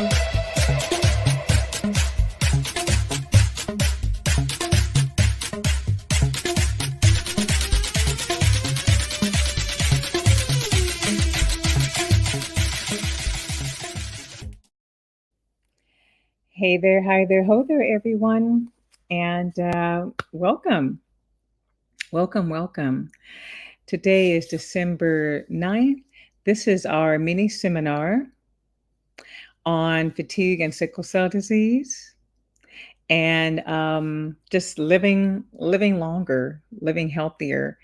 Hey there, hi there, ho there, everyone, and welcome, welcome, welcome. Today is December 9th. This is our mini seminar on fatigue and sickle cell disease and just living longer, living healthier.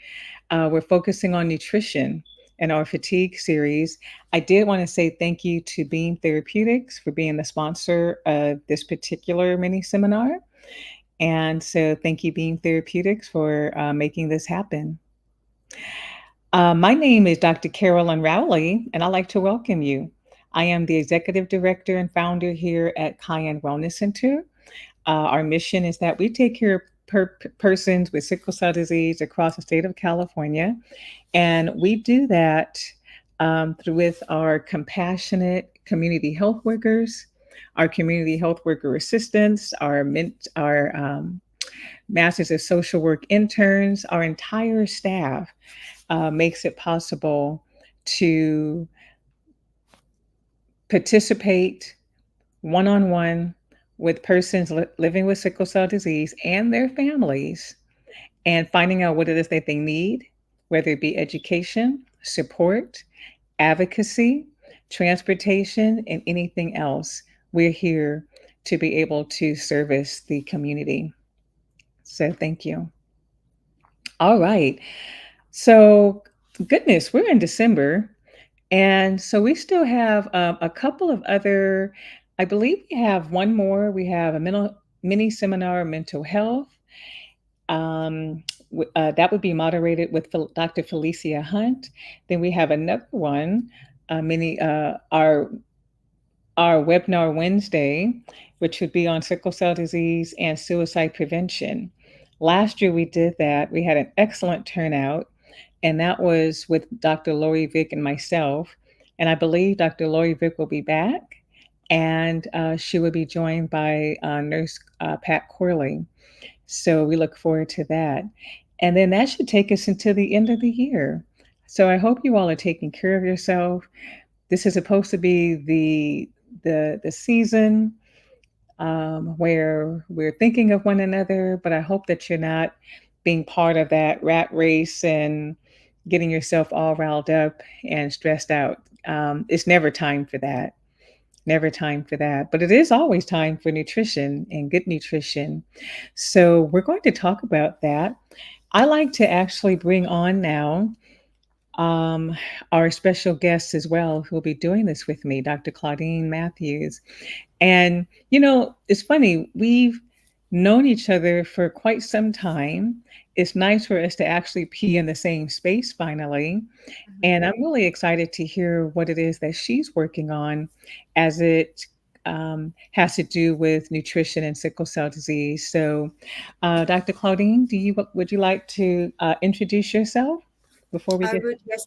We're focusing on nutrition in our fatigue series. I did want to say thank you to Beam Therapeutics for being the sponsor of this particular mini seminar. And so thank you, Beam Therapeutics, for making this happen. My name is Dr. Carolyn Rowley, and I'd like to welcome you. I am the executive director and founder here at Cayenne Wellness Center. Our mission is that we take care of persons with sickle cell disease across the state of California. And we do that with our compassionate community health workers, our community health worker assistants, our Masters of Social Work interns, our entire staff makes it possible to participate one-on-one with persons living with sickle cell disease and their families, and finding out what it is that they need, whether it be education, support, advocacy, transportation, and anything else. We're here to be able to service the community. So thank you. All right. So goodness, we're in December. And so we still have a couple of other, I believe we have one more. We have a mini seminar on mental health. That would be moderated with Dr. Felicia Hunt. Then we have another one, our webinar Wednesday, which would be on sickle cell disease and suicide prevention. Last year we did that. We had an excellent turnout, and that was with Dr. Lori Vick and myself. And I believe Dr. Lori Vick will be back, and she will be joined by Nurse Pat Corley. So we look forward to that. And then that should take us until the end of the year. So I hope you all are taking care of yourself. This is supposed to be the season where we're thinking of one another, but I hope that you're not being part of that rat race and getting yourself all riled up and stressed out. It's never time for that. Never time for that. But it is always time for nutrition and good nutrition. So we're going to talk about that. I like to actually bring on now our special guest as well, who will be doing this with me, Dr. Claudine Matthews. And, you know, it's funny, we've known each other for quite some time. It's nice for us to actually be in the same space finally. And I'm really excited to hear what it is that she's working on as it has to do with nutrition and sickle cell disease. So, Dr. Claudine, would you like to introduce yourself before we I get? would, yes.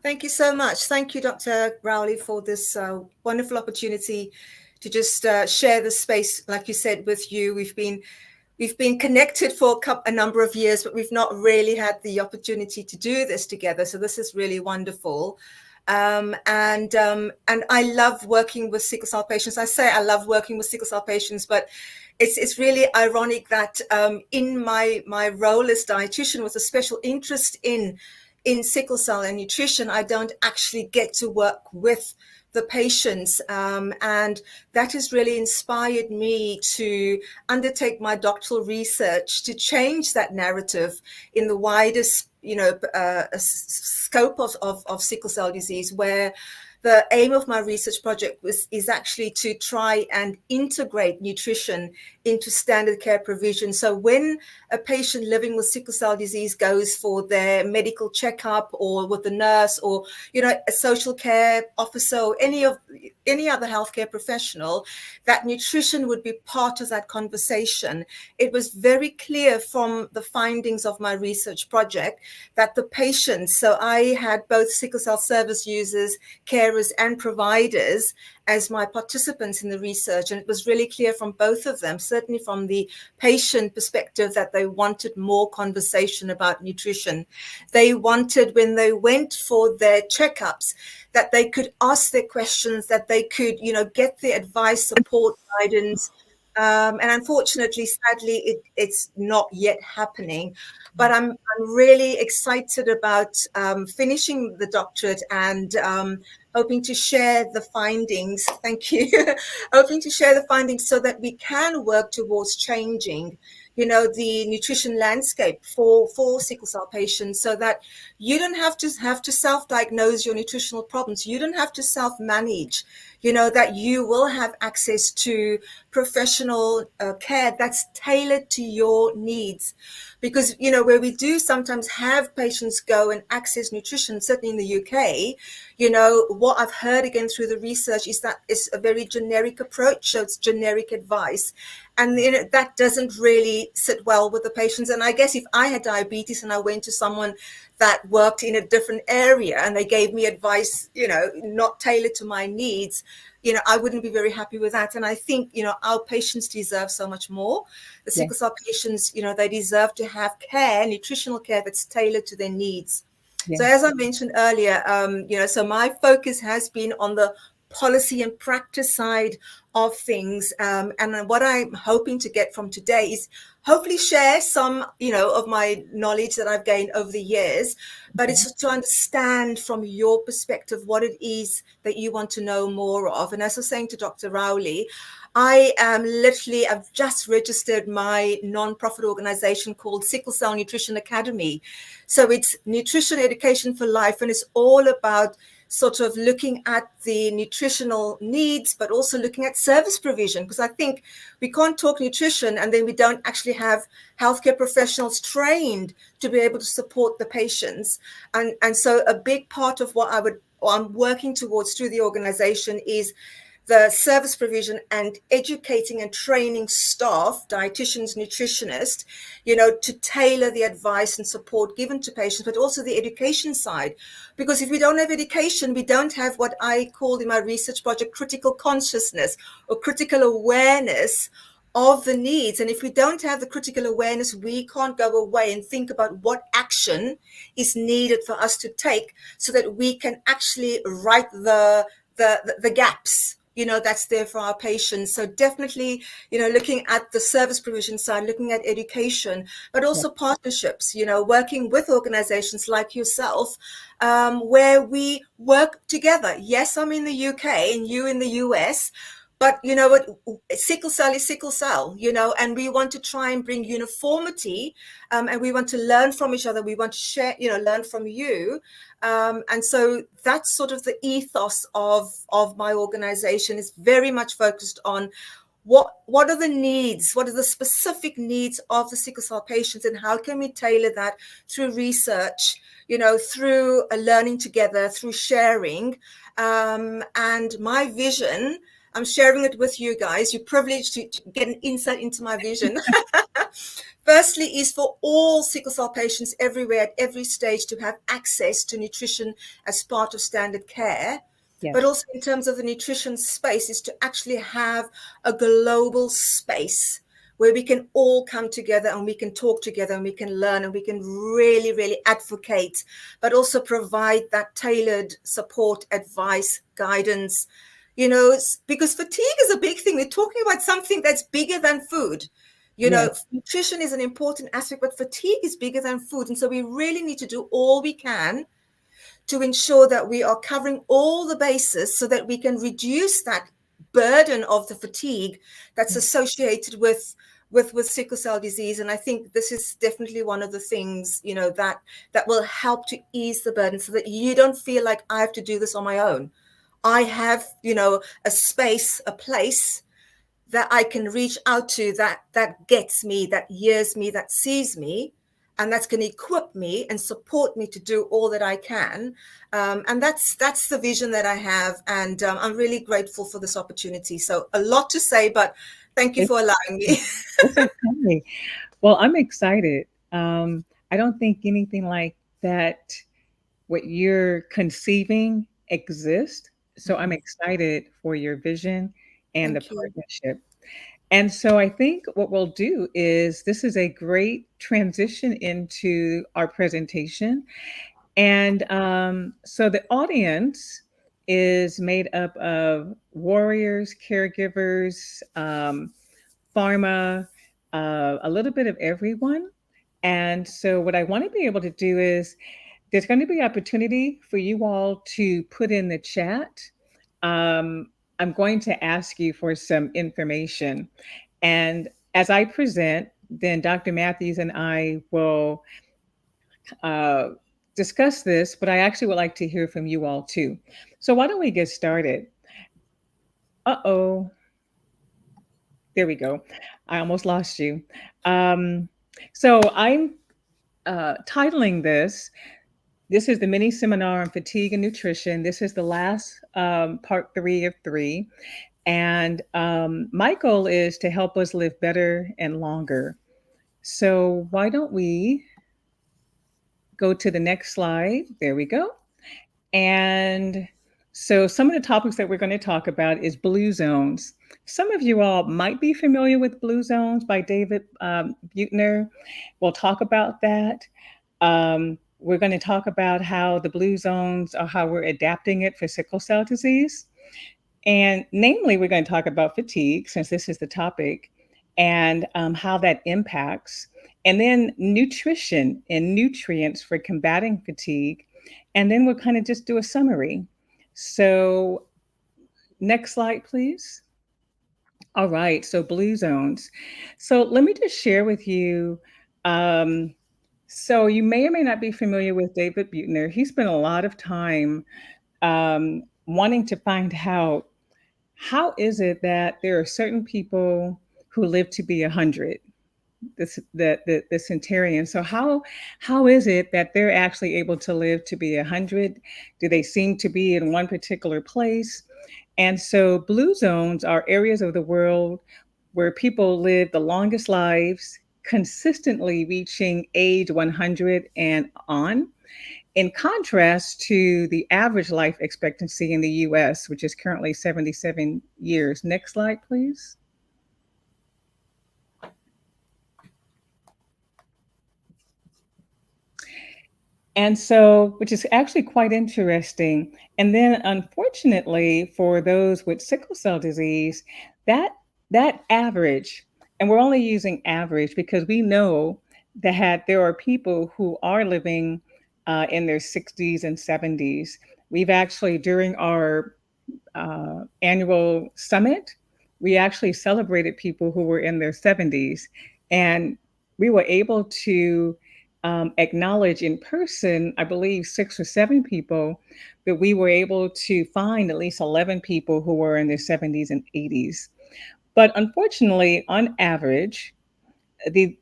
Thank you so much. Thank you, Dr. Rowley, for this wonderful opportunity to just share the space, like you said, with you. We've been connected for a number of years, but we've not really had the opportunity to do this together. So this is really wonderful. And I love working with sickle cell patients. I say I love working with sickle cell patients, but it's really ironic that in my role as dietitian with a special interest in sickle cell and nutrition, I don't actually get to work with the patients. And that has really inspired me to undertake my doctoral research to change that narrative in the widest, scope of sickle cell disease, where the aim of my research project is actually to try and integrate nutrition into standard care provision. So when a patient living with sickle cell disease goes for their medical checkup, or with a nurse, or a social care officer, or any of any other healthcare professional, that nutrition would be part of that conversation. It was very clear from the findings of my research project that the patients, so I had both sickle cell service users, carers, and providers as my participants in the research. And it was really clear from both of them, certainly from the patient perspective, that they wanted more conversation about nutrition. They wanted, when they went for their checkups, that they could ask their questions, that they could, get the advice, support, guidance. And unfortunately, sadly, it's not yet happening. But I'm really excited about finishing the doctorate and hoping to share the findings. Thank you. Hoping to share the findings so that we can work towards changing, the nutrition landscape for sickle cell patients, so that you don't have to self-diagnose your nutritional problems. You don't have to self-manage, that you will have access to professional care that's tailored to your needs. Because, where we do sometimes have patients go and access nutrition, certainly in the UK, what I've heard again through the research is that it's a very generic approach. So it's generic advice. And that doesn't really sit well with the patients. And I guess if I had diabetes and I went to someone that worked in a different area and they gave me advice, not tailored to my needs, I wouldn't be very happy with that. And I think, our patients deserve so much more. The sickle cell patients, they deserve to have care, nutritional care that's tailored to their needs. So as I mentioned earlier, so my focus has been on the policy and practice side of things. And what I'm hoping to get from today is hopefully share some, of my knowledge that I've gained over the years, but it's to understand from your perspective what it is that you want to know more of. And as I was saying to Dr. Rowley, I've just registered my non-profit organization called Sickle Cell Nutrition Academy. So it's nutrition education for life, and it's all about sort of looking at the nutritional needs, but also looking at service provision, because I think we can't talk nutrition and then we don't actually have healthcare professionals trained to be able to support the patients. And so a big part of what I'm working towards through the organization is the service provision and educating and training staff, dietitians, nutritionists, to tailor the advice and support given to patients, but also the education side. Because if we don't have education, we don't have what I called in my research project critical consciousness or critical awareness of the needs. And if we don't have the critical awareness, we can't go away and think about what action is needed for us to take so that we can actually write the gaps, that's there for our patients. So definitely, looking at the service provision side, looking at education, but also partnerships, working with organizations like yourself, where we work together. Yes, I'm in the UK and you in the US, but you know what, sickle cell is sickle cell, and we want to try and bring uniformity, and we want to learn from each other. We want to share, learn from you. And so that's sort of the ethos of my organization, is very much focused on what are the needs, what are the specific needs of the sickle cell patients, and how can we tailor that through research, through learning together, through sharing. And my vision, I'm sharing it with you guys. You're privileged to get an insight into my vision. Firstly, is for all sickle cell patients everywhere at every stage to have access to nutrition as part of standard care. Yes. But also in terms of the nutrition space, is to actually have a global space where we can all come together and we can talk together and we can learn and we can really, really advocate, but also provide that tailored support, advice, guidance, because fatigue is a big thing. We're talking about something that's bigger than food. Nutrition is an important aspect, but fatigue is bigger than food. And so we really need to do all we can to ensure that we are covering all the bases so that we can reduce that burden of the fatigue that's associated with sickle cell disease. And I think this is definitely one of the things, that will help to ease the burden so that you don't feel like I have to do this on my own. I have, a space, a place that I can reach out to that gets me, that hears me, that sees me, and that's going to equip me and support me to do all that I can. And that's the vision that I have, and I'm really grateful for this opportunity. So a lot to say, but thank you It's, for allowing me. it's okay. Well, I'm excited. I don't think anything like that, what you're conceiving, exists. So I'm excited for your vision and the Thank you. partnership. And so I think what we'll do is this is a great transition into our presentation. And so the audience is made up of warriors, caregivers, pharma, a little bit of everyone. And so what I want to be able to do is there's going to be opportunity for you all to put in the chat. I'm going to ask you for some information. And as I present, then Dr. Matthews and I will uh, discuss this, but I actually would like to hear from you all too. So why don't we get started? Uh-oh, there we go. I almost lost you. Um, so I'm titling this. This is the mini seminar on fatigue and nutrition. This is the last part 3 of 3. And my goal is to help us live better and longer. So why don't we go to the next slide? There we go. And so some of the topics that we're going to talk about is blue zones. Some of you all might be familiar with Blue Zones by David Buettner. We'll talk about that. We're going to talk about how the blue zones are how we're adapting it for sickle cell disease. And namely, we're going to talk about fatigue, since this is the topic, and how that impacts. And then nutrition and nutrients for combating fatigue. And then we'll kind of just do a summary. So, next slide, please. All right, so blue zones. So, let me just share with you. So, you may or may not be familiar with David Buettner. He spent a lot of time wanting to find out how is it that there are certain people who live to be 100, the centurion? So how is it that they're actually able to live to be 100? Do they seem to be in one particular place? And so blue zones are areas of the world where people live the longest lives, consistently reaching age 100 and on, in contrast to the average life expectancy in the US, which is currently 77 years. Next slide, please. And so, which is actually quite interesting. And then, unfortunately, for those with sickle cell disease, that that average, and we're only using average because we know that there are people who are living in their 60s and 70s. We've actually, during our annual summit, we actually celebrated people who were in their 70s. And we were able to acknowledge in person, I believe, 6 or 7 people, but we were able to find at least 11 people who were in their 70s and 80s. But unfortunately, on average,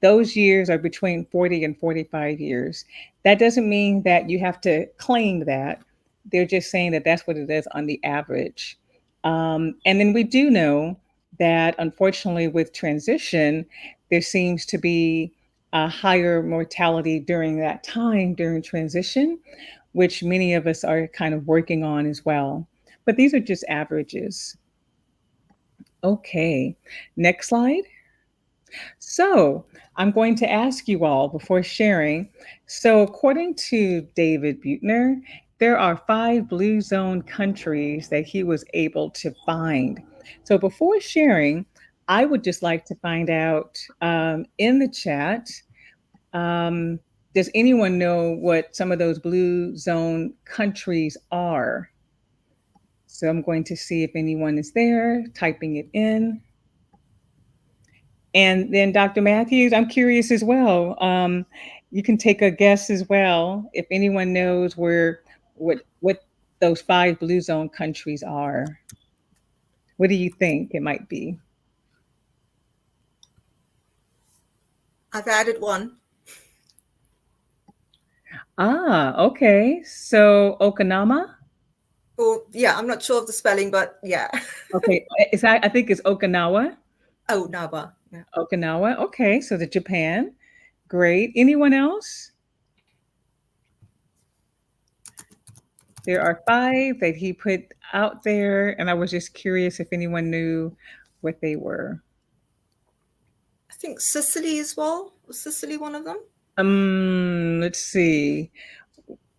those years are between 40 and 45 years. That doesn't mean that you have to claim that. They're just saying that that's what it is on the average. And then we do know that unfortunately, with transition, there seems to be a higher mortality during that time during transition, which many of us are kind of working on as well. But these are just averages. Okay, next slide. So I'm going to ask you all before sharing. So, according to David Buettner, there are 5 blue zone countries that he was able to find. So, before sharing, I would just like to find out in the chat, um, does anyone know what some of those blue zone countries are? So, I'm going to see if anyone is there typing it in. And then Dr. Matthews, I'm curious as well. You can take a guess as well if anyone knows what those 5 blue zone countries are. What do you think it might be? I've added one. Ah, okay. So Okinawa? Or yeah, I'm not sure of the spelling, but yeah. Okay. I think it's Okinawa. Oh, Naba. Yeah. Okinawa. Okay. So the Japan. Great. Anyone else? There are five that he put out there, and I was just curious if anyone knew what they were. I think Sicily as well. Was Sicily one of them? Let's see.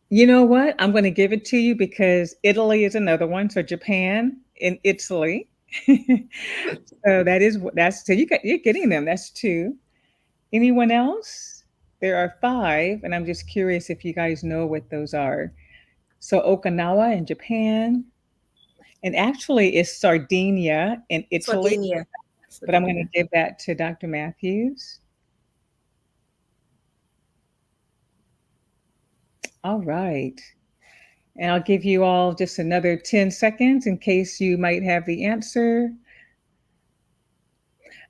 You know what? I'm going to give it to you because Italy is another one. So Japan and Italy. So that's so you're getting them. That's two. Anyone else? There are five, and I'm just curious if you guys know what those are. So Okinawa in Japan, and actually it's Sardinia in Italy, Sardinia. but I'm going Sardinia. to give that to Dr. Matthews. All right. And I'll give you all just another 10 seconds in case you might have the answer.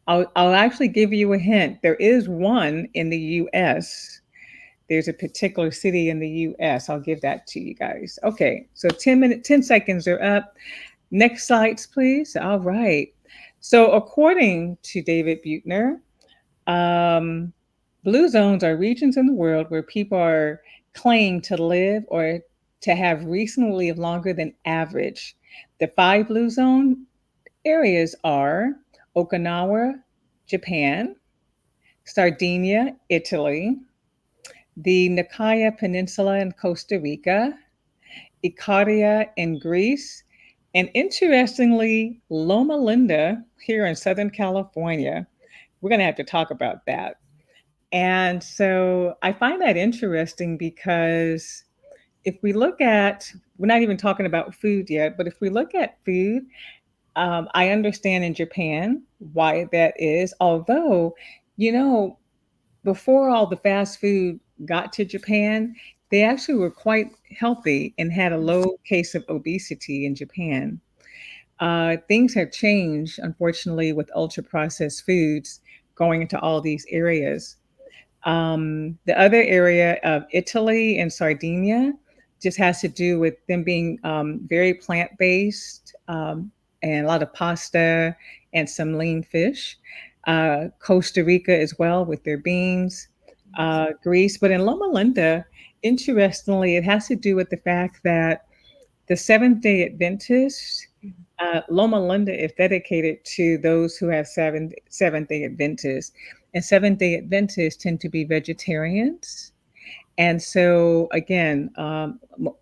I'll actually give you a hint. There is one in the US. There's a particular city in the US. I'll give that to you guys. Okay, so 10 seconds are up. Next slides, please. All right. So according to David Buettner, um, blue zones are regions in the world where people are claimed to live or to have recently lived longer than average. The five blue zone areas are Okinawa, Japan, Sardinia, Italy, the Nikaya Peninsula in Costa Rica, Icaria in Greece, and interestingly, Loma Linda here in Southern California. We're going to have to talk about that. And so I find that interesting because if we look at, we're not even talking about food yet, but if we look at food, I understand in Japan why that is. Although, you know, before all the fast food got to Japan, they actually were quite healthy and had a low case of obesity in Japan. Things have changed, unfortunately, with ultra processed foods going into all these areas. The other area of Italy and Sardinia just has to do with them being very plant based and a lot of pasta and some lean fish. Costa Rica as well with their beans, Greece. But in Loma Linda, interestingly, it has to do with the fact that the Seventh day Adventists, Loma Linda is dedicated to those who have Seventh day Adventists. And Seventh day Adventists tend to be vegetarians. And so, again,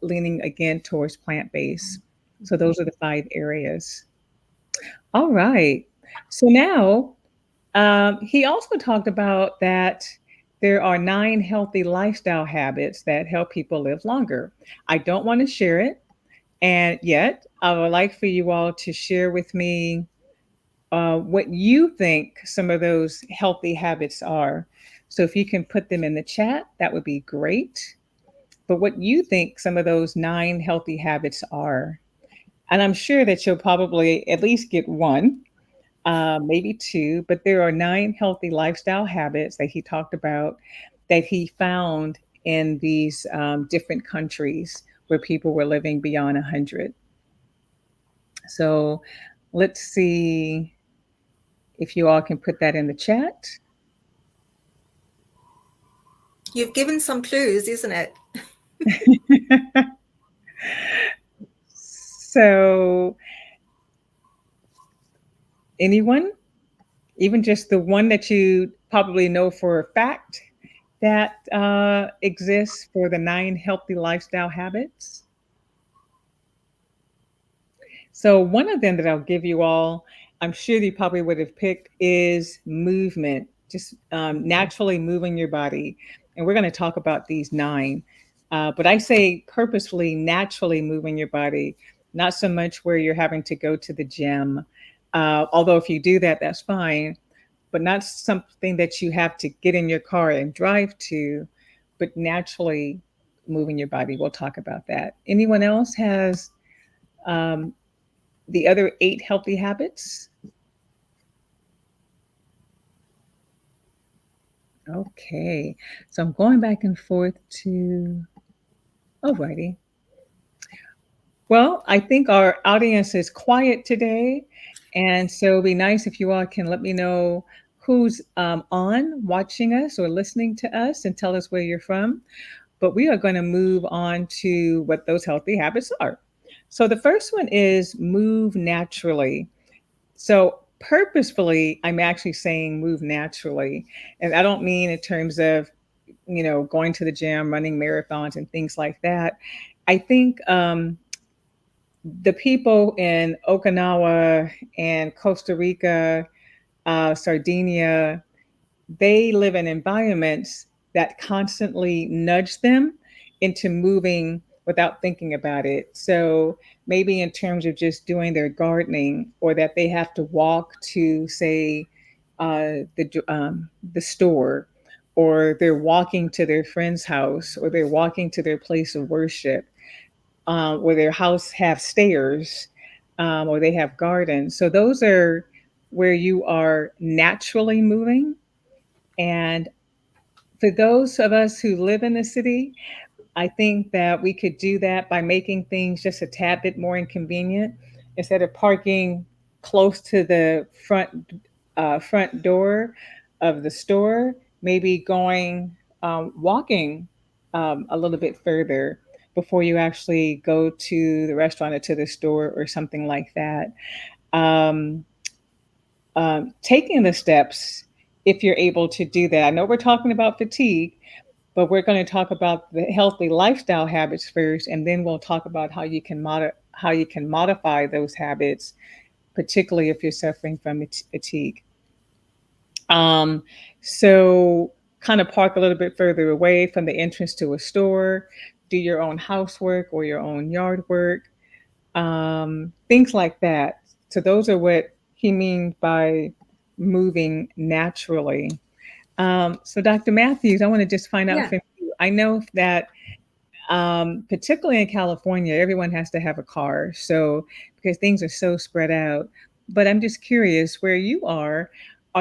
leaning again towards plant based. So, those are the five areas. All right. So, now he also talked about that there are 9 healthy lifestyle habits that help people live longer. I don't want to share it. And yet, I would like for you all to share with me what you think some of those healthy habits are. So if you can put them in the chat, that would be great. But what you think some of those 9 healthy habits are. And I'm sure that you'll probably at least get one, maybe two, but there are 9 healthy lifestyle habits that he talked about that he found in these different countries where people were living beyond 100. So let's see if you all can put that in the chat. You've given some clues, isn't it? So, anyone, even just the one that you probably know for a fact that exists for the 9 healthy lifestyle habits? So, one of them that I'll give you all, I'm sure you probably would have picked, is movement, just naturally moving your body. And we're going to talk about these 9. But I say purposefully, naturally moving your body, not so much where you're having to go to the gym. Although, if you do that, that's fine, but not something that you have to get in your car and drive to, but naturally moving your body. We'll talk about that. Anyone else has um, the other 8 healthy habits? Okay. So I'm going back and forth to Alrighty. Well, I think our audience is quiet today. And so it'd be nice if you all can let me know who's on watching us or listening to us and tell us where you're from. But we are going to move on to what those healthy habits are. So the first one is move naturally. So purposefully, I'm actually saying move naturally. And I don't mean in terms of, going to the gym, running marathons and things like that. I think the people in Okinawa and Costa Rica, Sardinia, they live in environments that constantly nudge them into moving without thinking about it. So maybe in terms of just doing their gardening, or that they have to walk to, say, the store, or they're walking to their friend's house, or they're walking to their place of worship, or their house have stairs, or they have gardens. So those are where you are naturally moving. And for those of us who live in the city, I think that we could do that by making things just a tad bit more inconvenient. Instead of parking close to the front door of the store, maybe going walking a little bit further before you actually go to the restaurant or to the store or something like that. Um, Taking the steps, if you're able to do that. I know we're talking about fatigue, but we're going to talk about the healthy lifestyle habits first, and then we'll talk about how you can modify those habits, particularly if you're suffering from fatigue. Um, so kind of park a little bit further away from the entrance to a store, do your own housework or your own yard work, things like that. So those are what he means by moving naturally. So Dr. Matthews, I want to just find out Yeah. from you. I know that particularly in California, everyone has to have a car. So because things are so spread out. But I'm just curious, where you are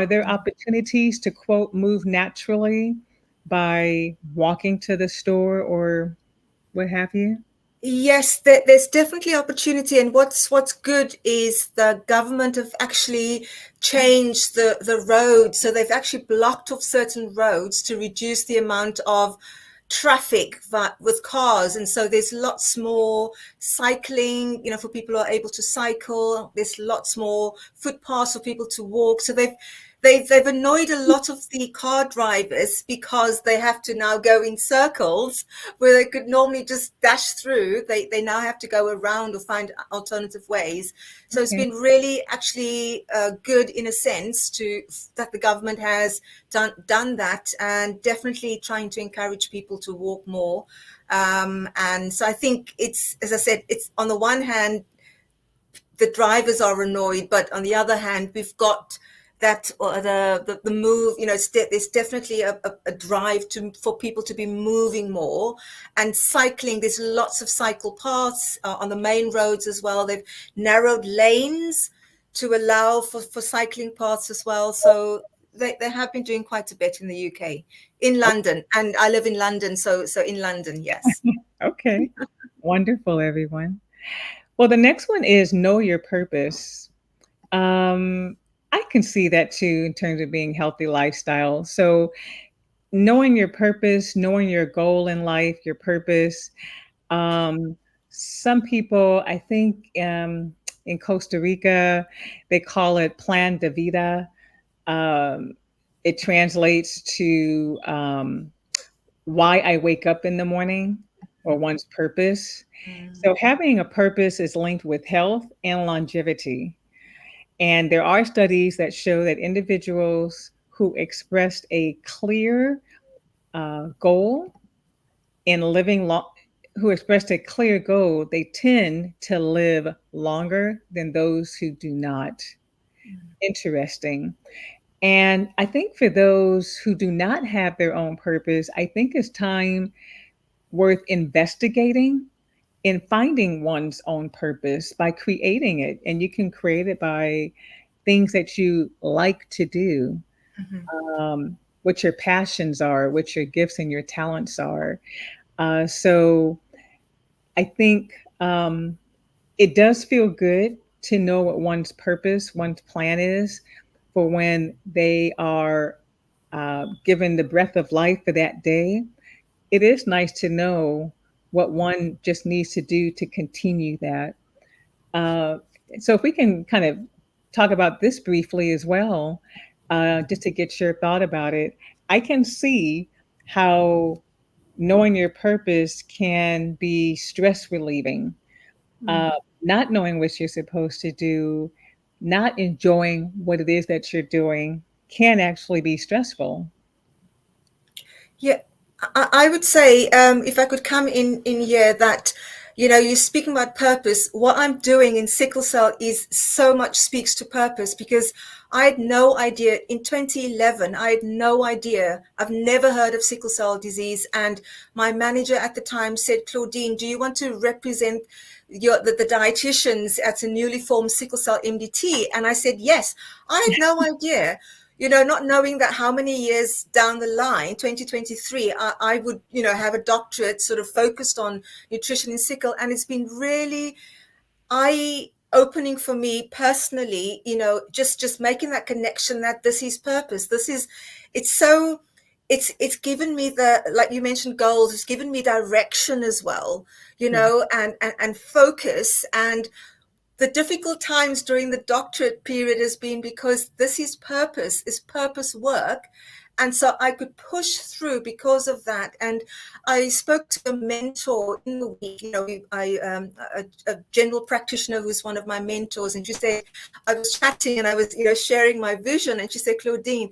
there opportunities to quote move naturally by walking to the store or what have you? Yes, there's definitely opportunity, and what's good is the government have actually changed the roads, so they've actually blocked off certain roads to reduce the amount of traffic with cars, and so there's lots more cycling, for people who are able to cycle. There's lots more footpaths for people to walk. So they've annoyed a lot of the car drivers because they have to now go in circles where they could normally just dash through. They now have to go around or find alternative ways. So it's Okay. been really actually good in a sense that the government has done that, and definitely trying to encourage people to walk more. And so I think it's, as I said, it's on the one hand the drivers are annoyed, but on the other hand, we've got that the move. There's definitely a drive for people to be moving more, and cycling. There's lots of cycle paths on the main roads as well. They've narrowed lanes to allow for cycling paths as well. So they have been doing quite a bit in the UK, in London, and I live in London, so in London, yes. Okay. Wonderful, everyone. Well, the next one is know your purpose. Um, I can see that too in terms of being healthy lifestyle. So knowing your purpose, knowing your goal in life, your purpose. Um, some people, I think, in Costa Rica, they call it Plan de Vida. Um, it translates to why I wake up in the morning, or one's purpose. So having a purpose is linked with health and longevity. And there are studies that show that individuals who expressed a clear goal in living long, who expressed a clear goal, they tend to live longer than those who do not. Interesting. And I think for those who do not have their own purpose, I think it's time worth investigating in finding one's own purpose by creating it. And you can create it by things that you like to do, what your passions are, what your gifts and your talents are. So I think it does feel good to know what one's purpose, one's plan is for when they are given the breath of life for that day. It is nice to know what one just needs to do to continue that. Uh, so, if we can kind of talk about this briefly as well, just to get your thought about it, I can see how knowing your purpose can be stress relieving. Mm. Uh, Not knowing what you're supposed to do, not enjoying what it is that you're doing can actually be stressful. Yeah, I would say, if I could come in here, that, you know, you're speaking about purpose. What I'm doing in sickle cell is so much speaks to purpose, because I had no idea in 2011. I had no idea. I've never heard of sickle cell disease, and my manager at the time said, "Claudine, do you want to represent the dietitians at a newly formed sickle cell MDT?" And I said yes. I had no idea, you know, not knowing that how many years down the line, 2023, I would, you know, have a doctorate sort of focused on nutrition in sickle. And it's been really eye opening for me personally, you know, just making that connection that this is purpose. This is, it's so, it's given me the, like you mentioned, goals. It's given me direction as well, you Yeah, know, and focus. And the difficult times during the doctorate period has been because this is purpose work. And so I could push through because of that. And I spoke to a mentor in the week, you know, a general practitioner who's one of my mentors. And she said, I was chatting and I was, you know, sharing my vision. And she said, Claudine,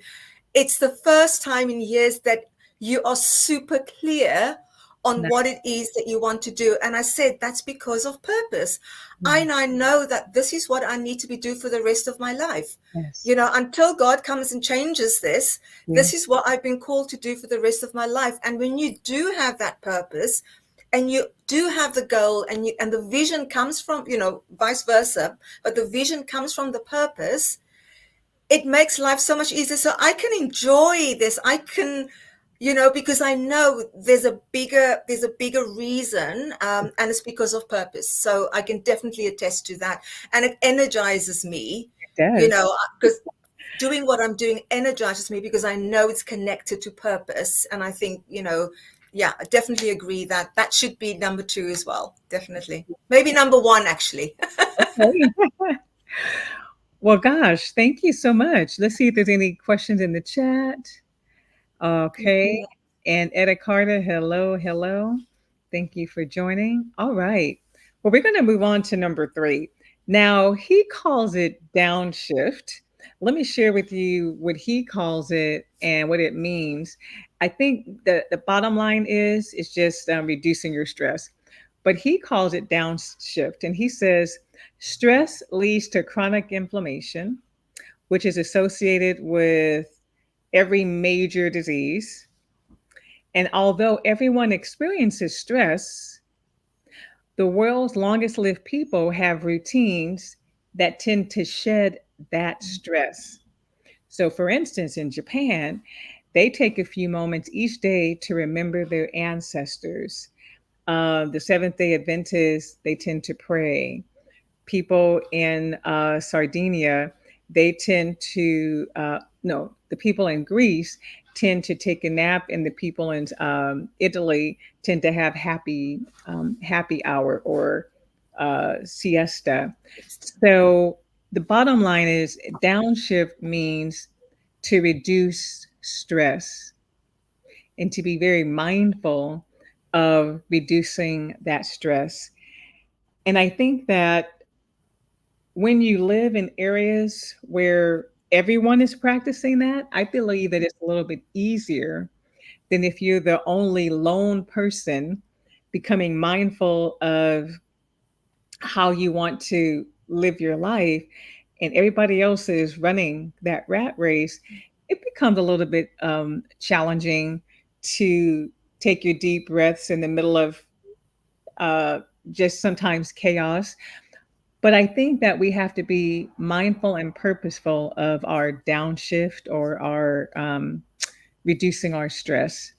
it's the first time in years that you are super clear on nice. what it is that you want to do. And I said, that's because of purpose. I Yeah. now know that this is what I need to be do for the rest of my life. Yes. You know, until God comes and changes this, Yeah. this is what I've been called to do for the rest of my life. And when you do have that purpose and you do have the goal, and the vision comes from, you know, vice versa, but the vision comes from the purpose, it makes life so much easier. So I can enjoy this. I can, you know, because I know there's a bigger reason, and it's because of purpose. So I can definitely attest to that, and it energizes me, It you does. know, because doing what I'm doing energizes me because I know it's connected to purpose. And I think, you know, yeah, I definitely agree that that should be number two as well. Definitely, maybe number one actually. Okay. Well, gosh, thank you so much. Let's see if there's any questions in the chat. Okay. And Etta Carter, hello, hello. Thank you for joining. All right. Well, we're going to move on to number three. Now, he calls it downshift. Let me share with you what he calls it and what it means. I think the bottom line is just reducing your stress, but he calls it downshift. And he says stress leads to chronic inflammation, which is associated with every major disease. And although everyone experiences stress, the world's longest lived people have routines that tend to shed that stress. So, for instance, in Japan, they take a few moments each day to remember their ancestors. The Seventh day Adventists, they tend to pray. People in Sardinia, they tend to, no, the people in Greece tend to take a nap, and the people in Italy tend to have happy hour or siesta. So the bottom line is downshift means to reduce stress and to be very mindful of reducing that stress. And I think that when you live in areas where everyone is practicing that, I believe that it's a little bit easier than if you're the only lone person becoming mindful of how you want to live your life and everybody else is running that rat race. It becomes a little bit challenging to take your deep breaths in the middle of uh, just sometimes chaos. But I think that we have to be mindful and purposeful of our downshift or our reducing our stress.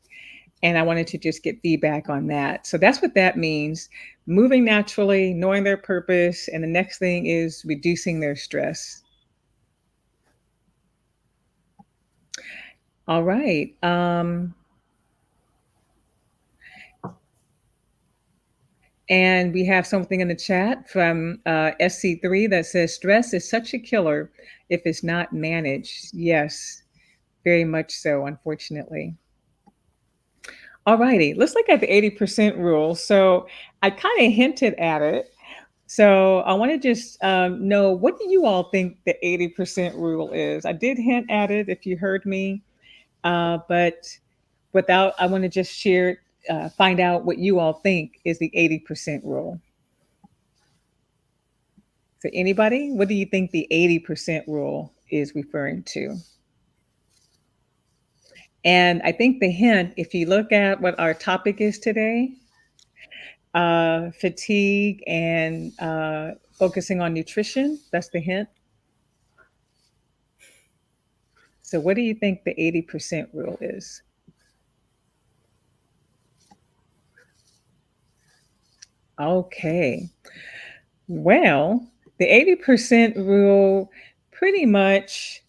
And I wanted to just get feedback on that. So that's what that means. moving naturally, knowing their purpose, and the next thing is reducing their stress. All right. And we have something in the chat from SC3 that says stress is such a killer if it's not managed. Yes, very much so, unfortunately. All righty, let's look at the 80% rule. So I kind of hinted at it. So I want to just know, what do you all think the 80% rule is? I did hint at it if you heard me, but I want to just find out what you all think is the 80% rule. So anybody, what do you think the 80% rule is referring to? And I think the hint, if you look at what our topic is today, fatigue and focusing on nutrition, that's the hint. So what do you think the 80% rule is? Okay. Well, the 80% rule pretty much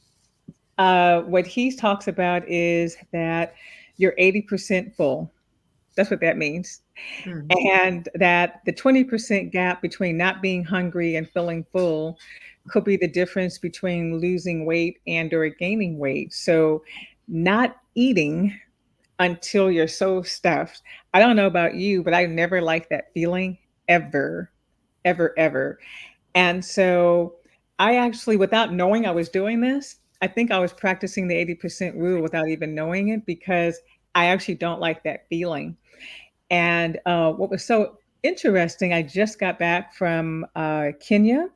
what he talks about is that you're 80% full. That's what that means. And that the 20% gap between not being hungry and feeling full could be the difference between losing weight and or gaining weight. So not eating until you're so stuffed. I don't know about you, but I never liked that feeling ever, ever, ever. And so I actually, without knowing I was doing this, I think I was practicing the 80% rule without even knowing it, because I actually don't like that feeling. And what was so interesting, I just got back from Kenya.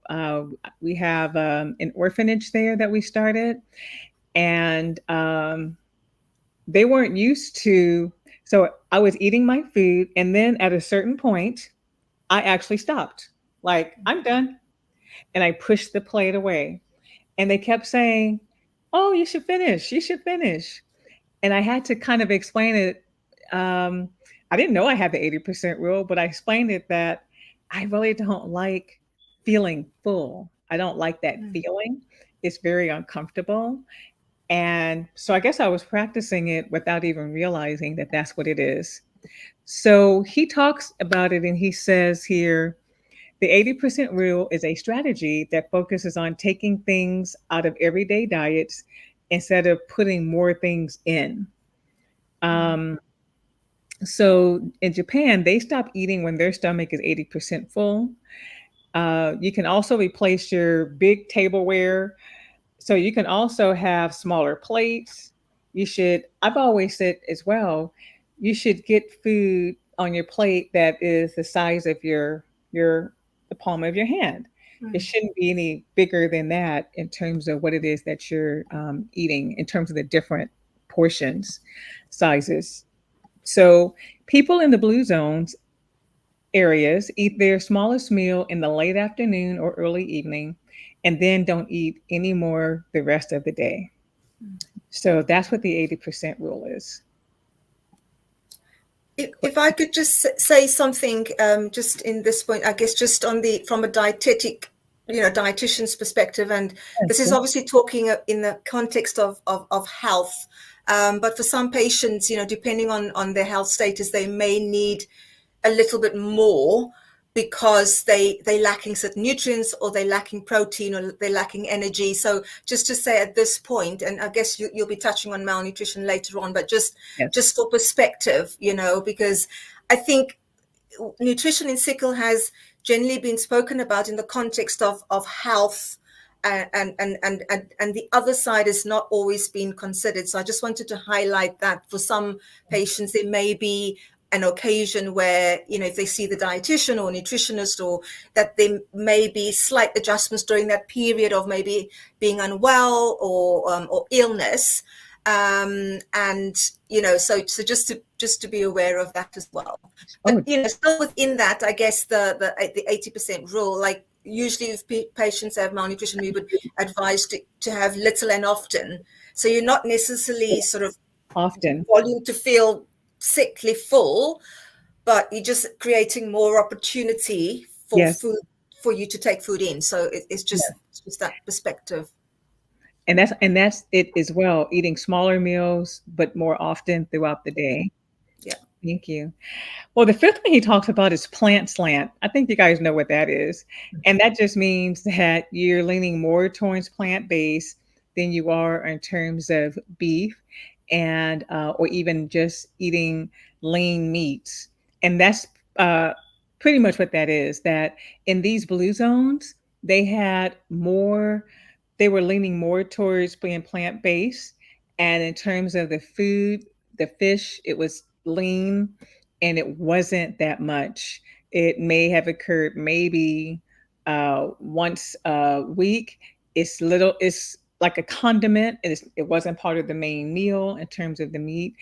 Uh, we have an orphanage there that we started, and they weren't used to. So I was eating my food, and then at a certain point, I actually stopped. Like, I'm done. And I pushed the plate away. And they kept saying, "Oh, you should finish. You should finish." And I had to kind of explain it. Um, I didn't know I had the 80% rule, but I explained it that I really don't like feeling full. I don't like that feeling. It's very uncomfortable. And so I guess I was practicing it without even realizing that that's what it is. So he talks about it and he says here, the 80% rule is a strategy that focuses on taking things out of everyday diets instead of putting more things in. Um, so in Japan, they stop eating when their stomach is 80% full. You can also replace your big tableware. So you can also have smaller plates. I've always said as well, you should get food on your plate that is the size of the palm of your hand. It shouldn't be any bigger than that in terms of what it is that you're eating, in terms of the different portions, sizes. So people in the blue zones areas eat their smallest meal in the late afternoon or early evening, and then don't eat any more the rest of the day. So that's what the 80% rule is. If I could just say something, just in this point, I guess, just from a dietitian's perspective, and this is obviously talking in the context of health, but for some patients, depending on their health status, they may need a little bit more because they're lacking certain nutrients, or they're lacking protein, or they're lacking energy. So just to say at this point, and I guess you'll be touching on malnutrition later on, but just for perspective, because I think nutrition in sickle has generally been spoken about in the context of health, and the other side has not always been considered. So I just wanted to highlight that for some patients, there may be an occasion where, if they see the dietitian or nutritionist, or that there may be slight adjustments during that period of maybe being unwell or illness. And, so just to be aware of that as well. But, still within that, I guess the 80% rule, like usually if patients have malnutrition, we would advise to have little and often. So you're not necessarily sort of often wanting to feel sickly full, but you're just creating more opportunity for Yes. food, for you to take food in. So Yes. it's just that perspective. And that's it as well, eating smaller meals, but more often throughout the day. Yeah. Thank you. Well, the fifth one he talks about is plant slant. I think you guys know what that is. And that just means that you're leaning more towards plant based than you are in terms of beef and or even just eating lean meats. And that's uh, pretty much what that is. That in these blue zones, they had more, they were leaning more towards being plant based. And in terms of the food, the fish, it was lean and it wasn't that much. It may have occurred maybe once a week. It's little. It's like a condiment. It wasn't part of the main meal in terms of the meat,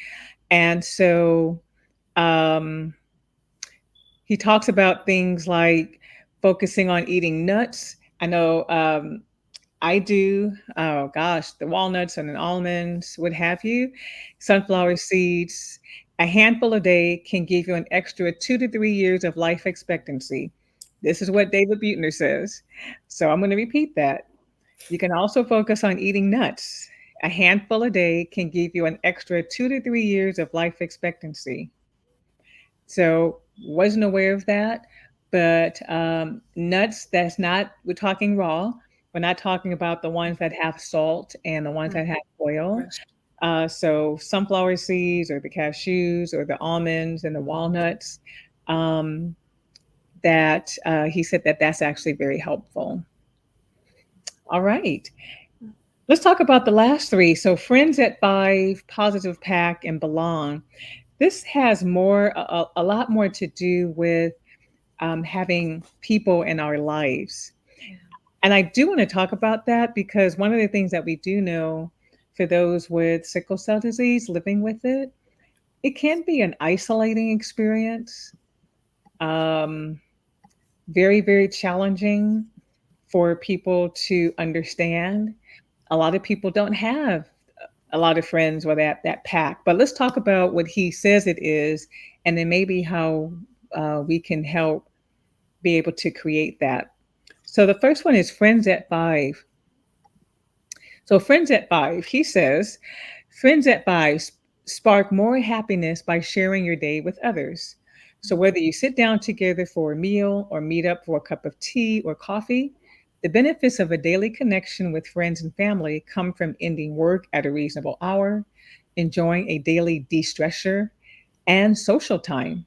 and so um, he talks about things like focusing on eating nuts. I know I do. Oh gosh, the walnuts and the almonds, what have you, sunflower seeds. A handful a day can give you an extra 2 to 3 years of life expectancy. This is what David Buettner says. So I'm going to repeat that. You can also focus on eating nuts. A handful a day can give you an extra 2 to 3 years of life expectancy. So wasn't aware of that. But nuts, that's not, we're talking raw. We're not talking about the ones that have salt and the ones that have oil. Right. So sunflower seeds or the cashews or the almonds and the walnuts, um, that he said that that's actually very helpful. All right. Let's talk about the last three. So friends at five, positive pack, and belong. This has a lot more to do with having people in our lives. And I do want to talk about that because one of the things that we do know for those with sickle cell disease living with it can be an isolating experience, um, very, very challenging for people to understand. A lot of people don't have a lot of friends with that pack. But let's talk about what he says it is, and then maybe how we can help be able to create that. So the first one is friends at five. So friends at five, he says, friends at five spark more happiness by sharing your day with others. So whether you sit down together for a meal or meet up for a cup of tea or coffee, the benefits of a daily connection with friends and family come from ending work at a reasonable hour, enjoying a daily de-stressor, and social time.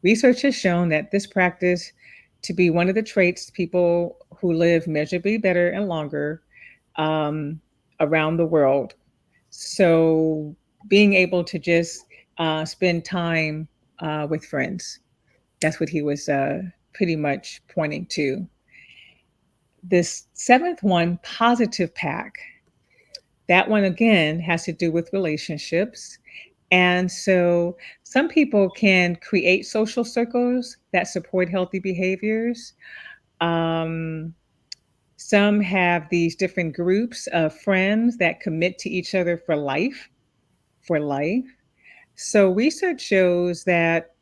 Research has shown that this practice to be one of the traits people who live measurably better and longer um, around the world. So being able to just spend time with friends, that's what he was pretty much pointing to. This seventh one, positive pack, that one again has to do with relationships. And so some people can create social circles that support healthy behaviors. Um, some have these different groups of friends that commit to each other for life, for life. So research shows that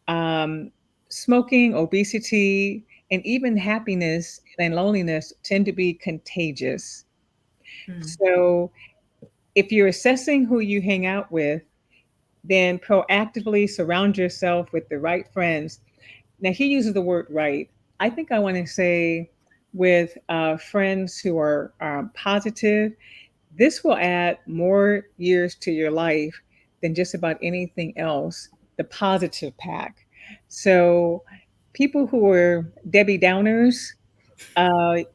um, smoking, obesity, and even happiness and loneliness tend to be contagious. Mm. So if you're assessing who you hang out with, then proactively surround yourself with the right friends. Now, he uses the word right. I think I want to say with friends who are positive, this will add more years to your life than just about anything else, the positive pack. So, people who are Debbie Downers,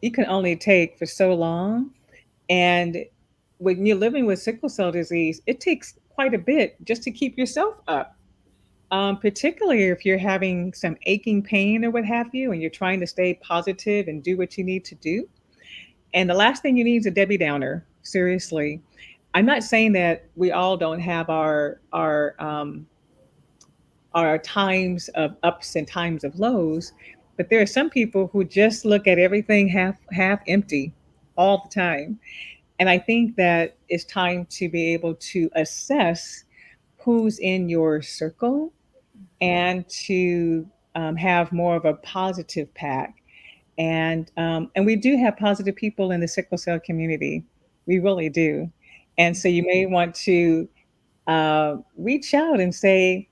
you can only take for so long. And when you're living with sickle cell disease, it takes quite a bit just to keep yourself up, particularly if you're having some aching pain or what have you, and you're trying to stay positive and do what you need to do. And the last thing you need is a Debbie Downer. Seriously, I'm not saying that we all don't have our times of ups and times of lows, but there are some people who just look at everything half empty all the time. And I think that it's time to be able to assess who's in your circle and to have more of a positive pack. And we do have positive people in the sickle cell community. We really do. And so you may want to reach out and say,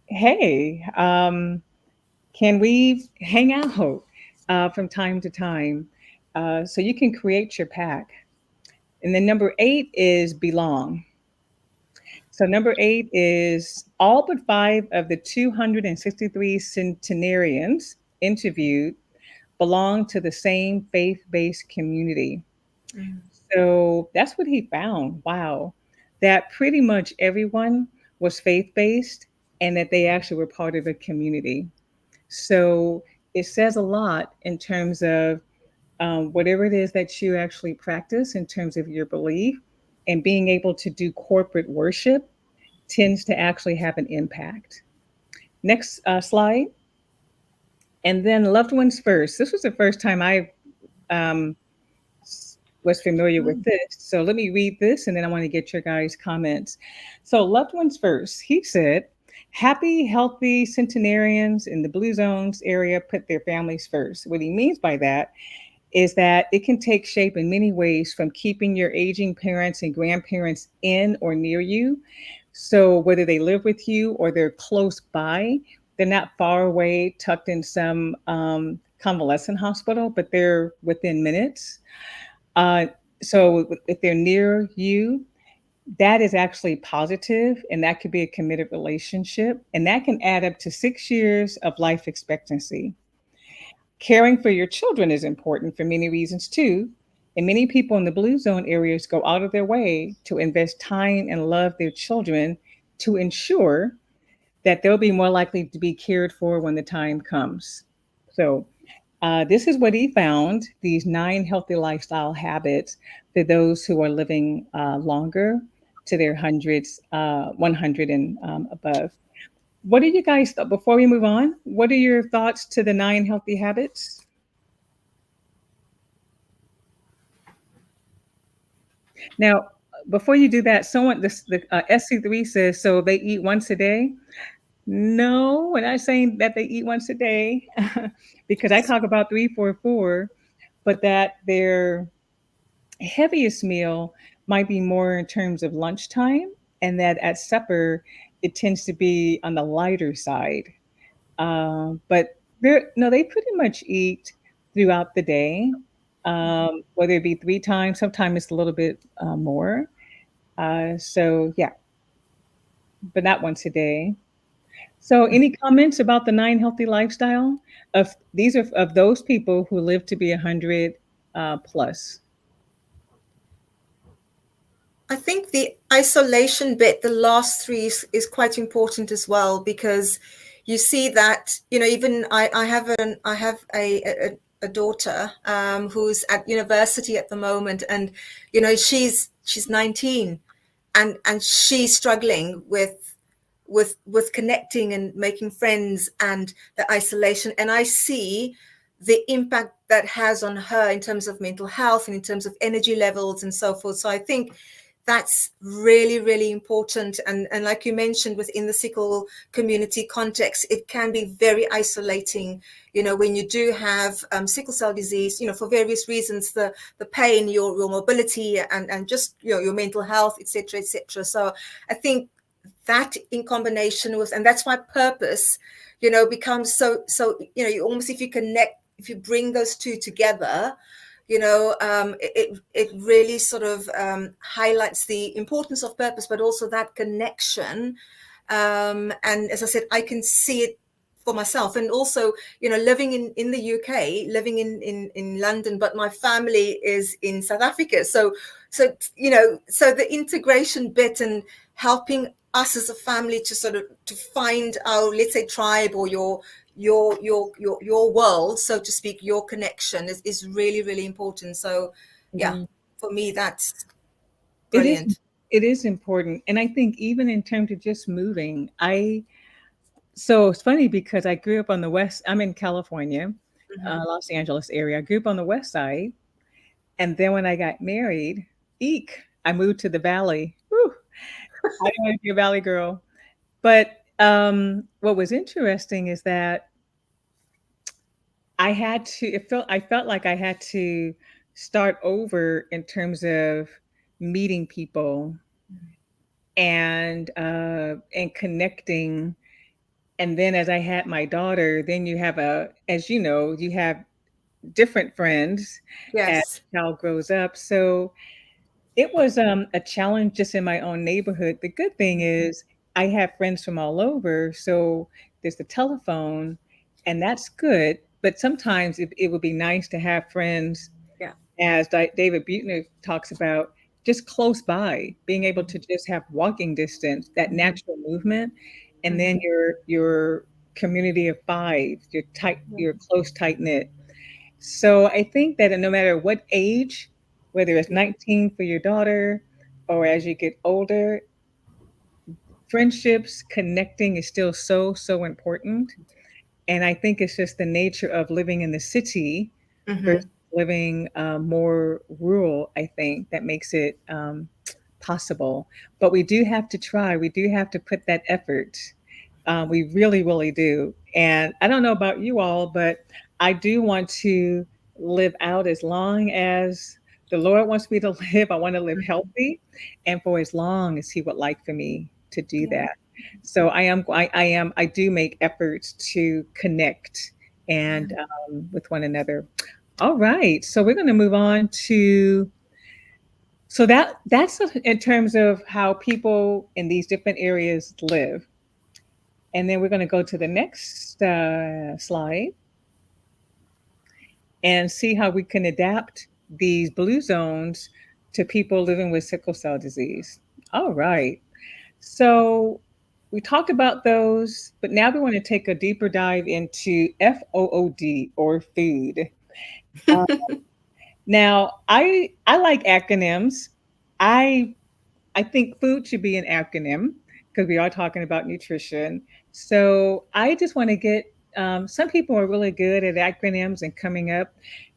hey, can we hang out from time to time? So you can create your pack. And then number 8 is belong. So number 8 is all but 5 of the 263 centenarians interviewed belong to the same faith-based community. Mm. So that's what he found. Wow. That pretty much everyone was faith-based and that they actually were part of a community. So it says a lot in terms of whatever it is that you actually practice in terms of your belief, and being able to do corporate worship tends to actually have an impact. Next slide. And then loved ones first. This was the first time I um, was familiar with Mm. this. So let me read this and then I want to get your guys' comments. So, loved ones first. He said, happy, healthy centenarians in the blue zones area put their families first. What he means by that is that it can take shape in many ways, from keeping your aging parents and grandparents in or near you. So, whether they live with you or they're close by, they're not far away, tucked in some convalescent hospital, but they're within minutes. Uh, so, if they're near you, that is actually positive, and that could be a committed relationship, and that can add up to 6 years of life expectancy. Caring for your children is important for many reasons too. And many people in the blue zone areas go out of their way to invest time and love their children to ensure that they'll be more likely to be cared for when the time comes. So, this is what he found, these 9 healthy lifestyle habits for those who are living longer, to their hundreds, 100 and above. What do you guys, before we move on, what are your thoughts to the 9 healthy habits? Now, before you do that, someone the SC3 says so they eat once a day. No, we're not saying that they eat once a day because I talk about 344, but that their heaviest meal might be more in terms of lunchtime, and that at supper it tends to be on the lighter side. But they pretty much eat throughout the day, whether it be 3 times, sometimes it's a little bit more. So yeah, but not once a day. So any comments about the 9 healthy lifestyle? Of these are of those people who live to be 100 plus. I think the isolation bit, the last three, is quite important as well, because you see that, even I have a daughter who's at university at the moment, and she's 19, and she's struggling with connecting and making friends, and the isolation, and I see the impact that has on her in terms of mental health and in terms of energy levels and so forth. So I think that's really, really important. And like you mentioned, within the sickle community context, it can be very isolating, when you do have sickle cell disease, for various reasons, the pain, your mobility, and just your mental health, etc., etc. So I think that, in combination with, and that's why purpose, becomes so you almost, if you bring those two together, it really sort of highlights the importance of purpose, but also that connection. And as I said, I can see it for myself, and also, living in the UK, living in London, but my family is in South Africa. So the integration bit, and helping us as a family to sort of to find our, let's say, tribe, or your world, so to speak, your connection is really, really important. So yeah, Mhm. for me, that's It is brilliant. it is important, and I think even in terms of just moving, so it's funny because I grew up on the west. I'm in California, Mm-hmm. Los Angeles area. I grew up on the west side, and then when I got married, eek, I moved to the valley. Whew, I didn't want to be a valley girl, but What was interesting is that I felt like I had to start over in terms of meeting people and connecting. And then as I had my daughter, then you have as you know, you have different friends as Yes. the child grows up. So it was a challenge just in my own neighborhood. The good thing is I have friends from all over, so there's the telephone, and that's good. But sometimes it would be nice to have friends, Yeah. as David Buechner talks about, just close by, being able to just have walking distance, that natural movement, and then your community of five, your close tight knit. So I think that no matter what age, whether it's 19 for your daughter or as you get older, friendships, connecting is still so important. And I think it's just the nature of living in the city Mm-hmm. versus living more rural, I think, that makes it possible. But we do have to try, we do have to put that effort. We really, really do. And I don't know about you all, but I do want to live out as long as the Lord wants me to live. I want to live healthy, and for as long as He would like for me to do Yeah. that. So I do make efforts to connect and with one another. All right, so we're going to move on to so that's in terms of how people in these different areas live. And then we're going to go to the next slide and see how we can adapt these blue zones to people living with sickle cell disease. All right. So we talked about those, but now we want to take a deeper dive into FOOD, or food. Uh, Now, I like acronyms. I I think food should be an acronym because we are talking about nutrition. So I just want to get some people are really good at acronyms and coming up.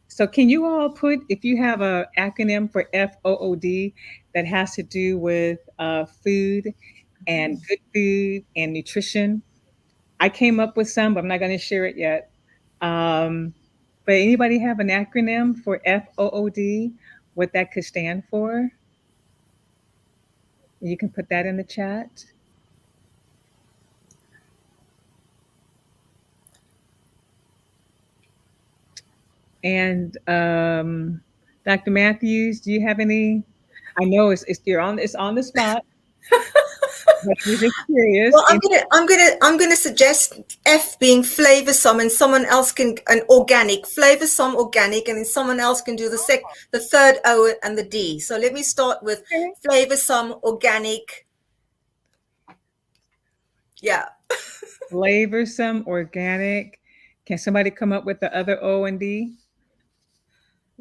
So can you all put, if you have a acronym for FOOD that has to do with food and good food and nutrition? I came up with some, but I'm not going to share it yet. Um, but anybody have an acronym for FOOD? What that could stand for? You can put that in the chat. And Dr. Matthews, do you have any? I know it's on the spot, but I was just curious. Well, I'm gonna suggest F being flavoursome, and someone else can an organic flavoursome organic, and then someone else can do the third O and the D. So let me start with Okay. flavoursome organic. Yeah, Flavorsome, organic. Can somebody come up with the other O and D?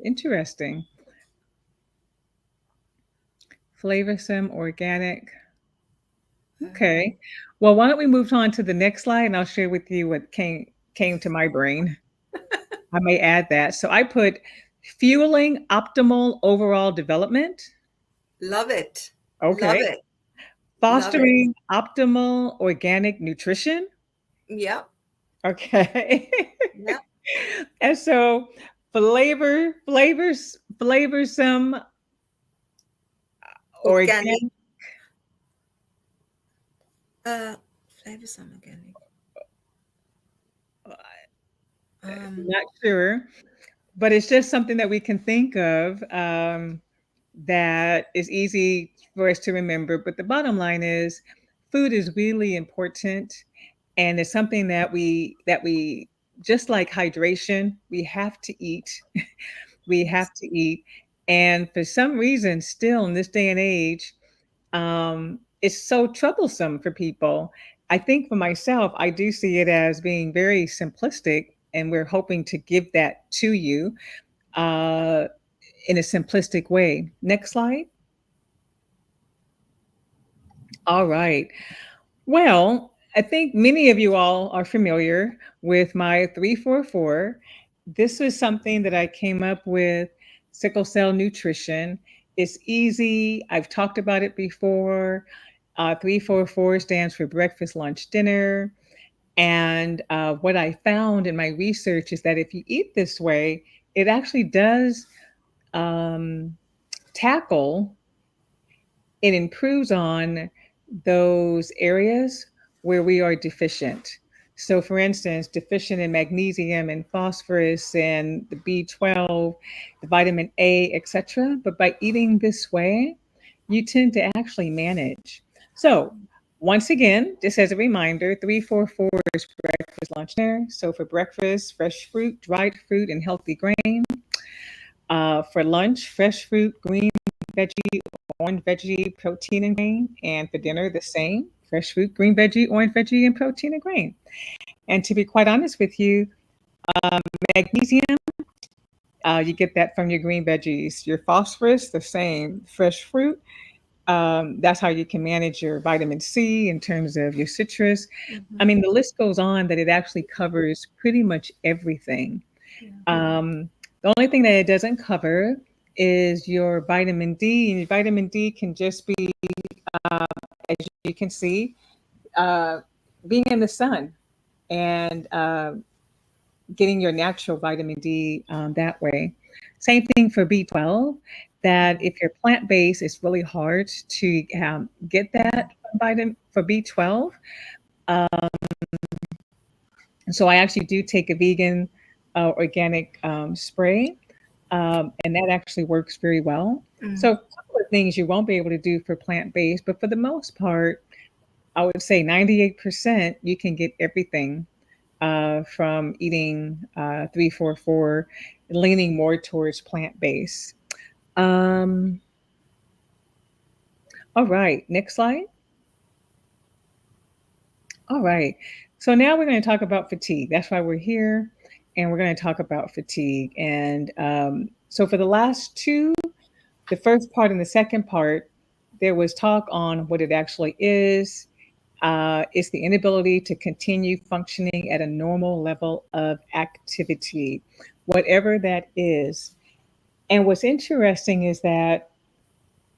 Interesting. Flavorsome, organic. Okay. Well, why don't we move on to the next slide and I'll share with you what came to my brain. I may add that. So I put fueling optimal overall development. love it, love Okay. it, love it. Fostering optimal organic nutrition. Yeah, Okay. yeah, And so flavorsome organic. organic. Uh, flavoursome organic. Not sure, but it's just something that we can think of that is easy for us to remember. But the bottom line is, food is really important, and it's something that we just like hydration. We have to eat. We have to eat, and for some reason, still in this day and age, it's so troublesome for people. I think for myself, I do see it as being very simplistic, and we're hoping to give that to you uh, in a simplistic way. Next slide. All right. Well, I think many of you all are familiar with my 344. This was something that I came up with, sickle cell nutrition. It's easy. I've talked about it before. 344 stands for breakfast, lunch, dinner. And what I found in my research is that if you eat this way, it actually does tackle, it improves on those areas where we are deficient. So, for instance, deficient in magnesium and phosphorus and the B12, the vitamin A, etc. But by eating this way, you tend to actually manage. So, once again, just as a reminder, 344 is breakfast, lunch, dinner. So, for breakfast, fresh fruit, dried fruit, and healthy grain. For lunch, fresh fruit, green veggie, orange veggie, protein and grain. And for dinner, the same fresh fruit, green veggie, orange veggie, and protein and grain. And to be quite honest with you, magnesium, you get that from your green veggies. Your phosphorus, the same. Fresh fruit, that's how you can manage your vitamin C in terms of your citrus. I mean, the list goes on that it actually covers pretty much everything. The only thing that it doesn't cover is your vitamin D, and your vitamin D can just be, as you can see, being in the sun and getting your natural vitamin D that way. Same thing for B12, that if you're plant based, it's really hard to get that vitamin for B12. So I actually do take a vegan organic spray, and that actually works very well. So a couple of things you won't be able to do for plant based, but for the most part, I would say 98% you can get everything from eating 344, leaning more towards plant based. All right, next slide. All right. So now we're going to talk about fatigue. That's why we're here. And we're going to talk about fatigue. And so for the last two, the first part and the second part, there was talk on what it actually is. It's the inability to continue functioning at a normal level of activity, whatever that is. And what's interesting is that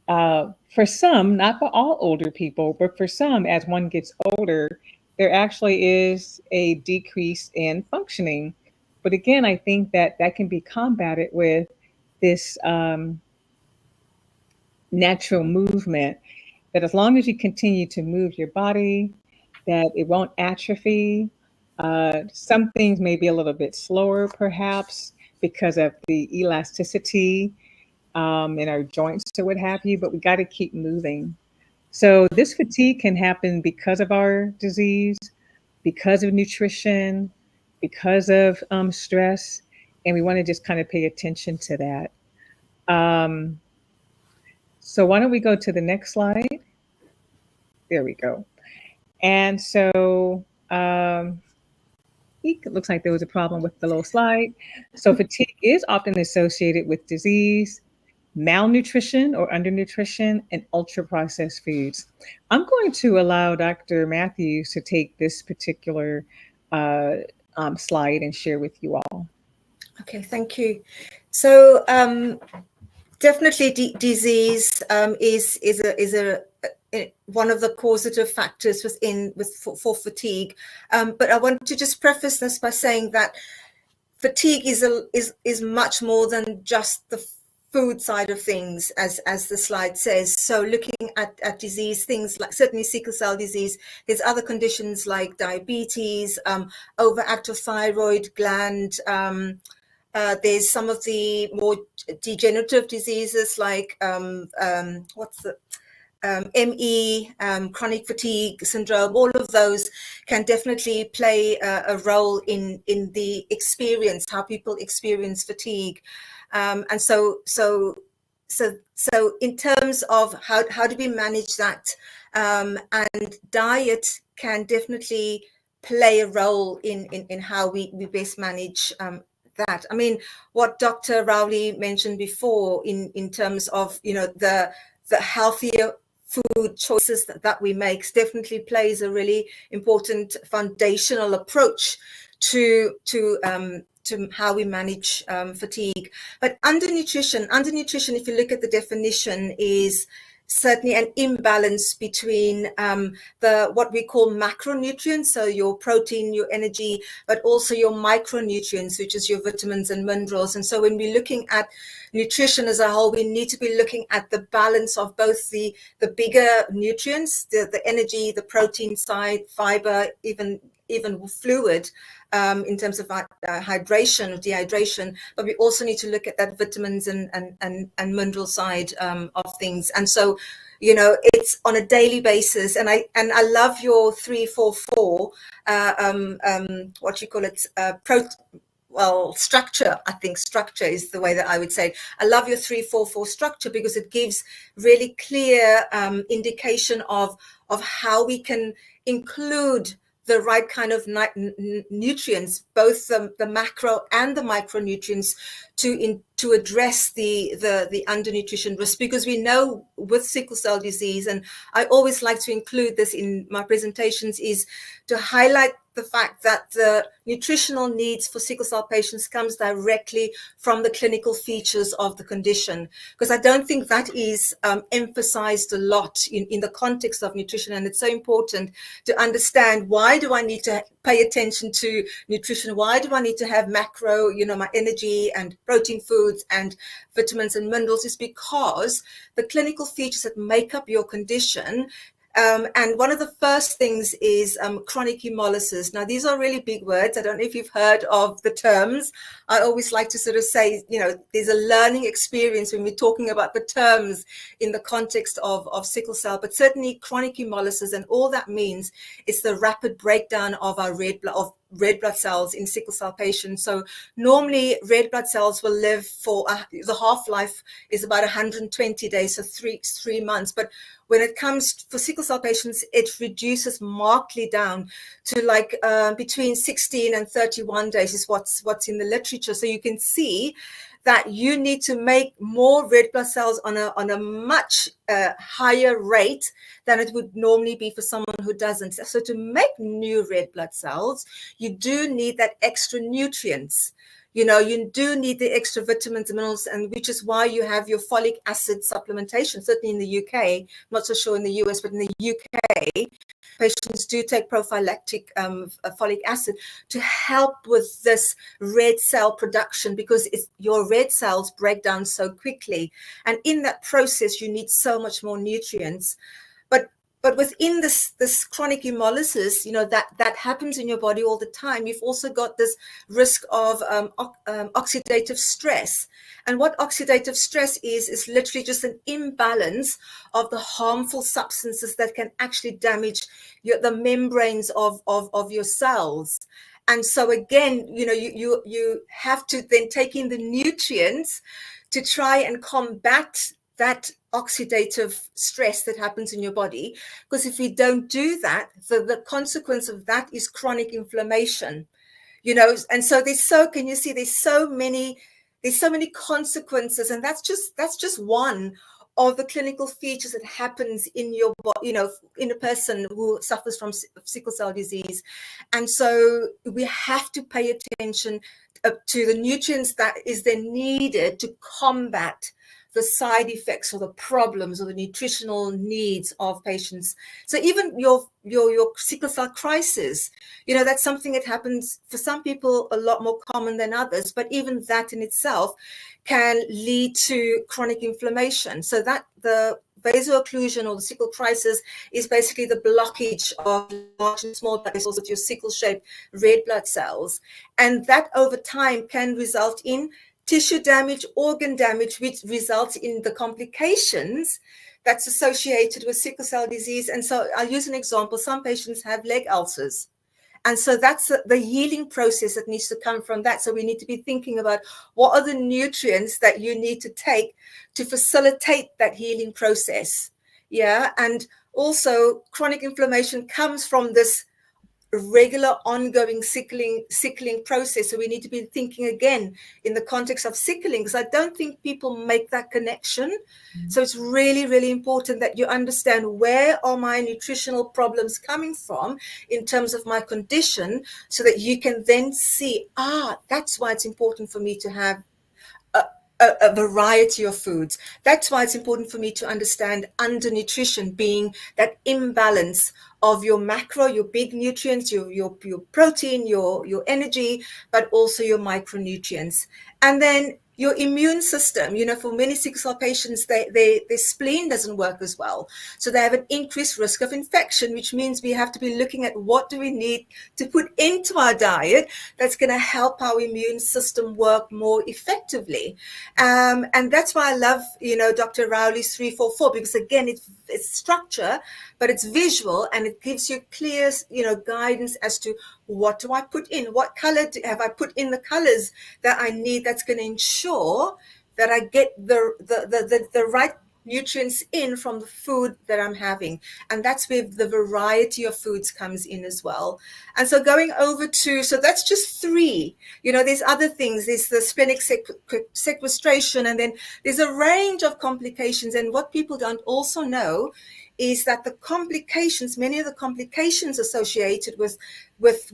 for some, not for all older people, but for some, as one gets older, there actually is a decrease in functioning. But again, I think that that can be combated with this natural movement, that as long as you continue to move your body, that it won't atrophy. Some things may be a little bit slower, perhaps, because of the elasticity in our joints or what have you, but we got to keep moving. So this fatigue can happen because of our disease, because of nutrition, because of stress, and we want to just kind of pay attention to that. So why don't we go to the next slide? There we go. And so it looks like there was a problem with the little slide. So fatigue is often associated with disease, malnutrition or undernutrition, and ultra processed foods. I'm going to allow Dr. Matthews to take this particular slide and share with you all. Okay, thank you. So definitely disease is a one of the causative factors for fatigue. But I want to just preface this by saying that fatigue is much more than just the food side of things, as the slide says. So looking at disease, things like certainly sickle cell disease, there's other conditions like diabetes, overactive thyroid gland, there's some of the more degenerative diseases like ME, chronic fatigue syndrome. All of those can definitely play a role in the experience, how people experience fatigue. And so in terms of how do we manage that, and diet can definitely play a role in how we best manage that. I mean, what Dr. Rowley mentioned before in terms of, you know, the healthier food choices that we make definitely plays a really important foundational approach to how we manage fatigue. But undernutrition, if you look at the definition, is certainly an imbalance between the what we call macronutrients, so your protein, your energy, but also your micronutrients, which is your vitamins and minerals. And so when we're looking at nutrition as a whole, we need to be looking at the balance of both the bigger nutrients, the energy, the protein side, fiber, even fluid, in terms of hydration or dehydration, but we also need to look at that vitamins and mineral side of things. And so, you know, it's on a daily basis. And I love your 3-4-4, what you call it, structure. I think structure is the way that I would say. I love your 3-4-4 structure because it gives really clear indication of how we can include the right kind of nutrients, both the macro and the micronutrients, to address the undernutrition risk. Because we know with sickle cell disease, and I always like to include this in my presentations, is to highlight the fact that the nutritional needs for sickle cell patients comes directly from the clinical features of the condition, because I don't think that is emphasized a lot in the context of nutrition. And it's so important to understand, why do I need to pay attention to nutrition? Why do I need to have macro, you know, my energy and protein foods and vitamins and minerals? Is because the clinical features that make up your condition. And one of the first things is chronic hemolysis. Now, these are really big words. I don't know if you've heard of the terms. I always like to sort of say, you know, there's a learning experience when we're talking about the terms in the context of sickle cell, but certainly chronic hemolysis, and all that means is the rapid breakdown of our red blood cells in sickle cell patients. So normally red blood cells will live for the half-life is about 120 days, so three months. But when it comes for sickle cell patients, it reduces markedly down to like between 16 and 31 days is what's in the literature. So you can see that you need to make more red blood cells on a much higher rate than it would normally be for someone who doesn't. So to make new red blood cells, you do need that extra nutrients. You know, you do need the extra vitamins and minerals, and which is why you have your folic acid supplementation. Certainly in the UK, I'm not so sure in the US, but in the UK, patients do take prophylactic folic acid to help with this red cell production, because your red cells break down so quickly. And in that process, you need so much more nutrients. But within this chronic hemolysis, you know, that happens in your body all the time. You've also got this risk of oxidative stress. And what oxidative stress is literally just an imbalance of the harmful substances that can actually damage the membranes of your cells. And so again, you know, you have to then take in the nutrients to try and combat that oxidative stress that happens in your body. Because if we don't do that, the consequence of that is chronic inflammation, you know. And so there's so many consequences, and that's just one of the clinical features that happens in your body, you know, in a person who suffers from sickle cell disease. And so we have to pay attention to the nutrients that is then needed to combat the side effects or the problems or the nutritional needs of patients. So even your sickle cell crisis, you know, that's something that happens for some people a lot more common than others, but even that in itself can lead to chronic inflammation. So that the vaso-occlusion or the sickle crisis is basically the blockage of large and small blood vessels with your sickle-shaped red blood cells. And that over time can result in tissue damage, organ damage, which results in the complications that's associated with sickle cell disease. And so I'll use an example. Some patients have leg ulcers. And so that's the healing process that needs to come from that. So we need to be thinking about what are the nutrients that you need to take to facilitate that healing process. Yeah. And also chronic inflammation comes from this regular ongoing sickling process. So we need to be thinking again in the context of sickling, because I don't think people make that connection. So it's really, really important that you understand, where are my nutritional problems coming from in terms of my condition, so that you can then see, that's why it's important for me to have a variety of foods. That's why it's important for me to understand undernutrition being that imbalance of your macro, your big nutrients, your protein, your energy, but also your micronutrients. And then your immune system, for many sickle cell patients, their spleen doesn't work as well. So they have an increased risk of infection, which means we have to be looking at what do we need to put into our diet that's going to help our immune system work more effectively. And that's why I love, Dr. Rowley's 344, because again, it's structure, but it's visual, and it gives you clear, guidance as to what do I put in, what color have I put in the colors that I need, that's going to ensure that I get the right nutrients in from the food that I'm having. And that's where the variety of foods comes in as well. And so going over to, so that's just three, there's other things, there's the splenic sequestration, and then there's a range of complications. And what people don't also know is that the complications, many of the complications associated with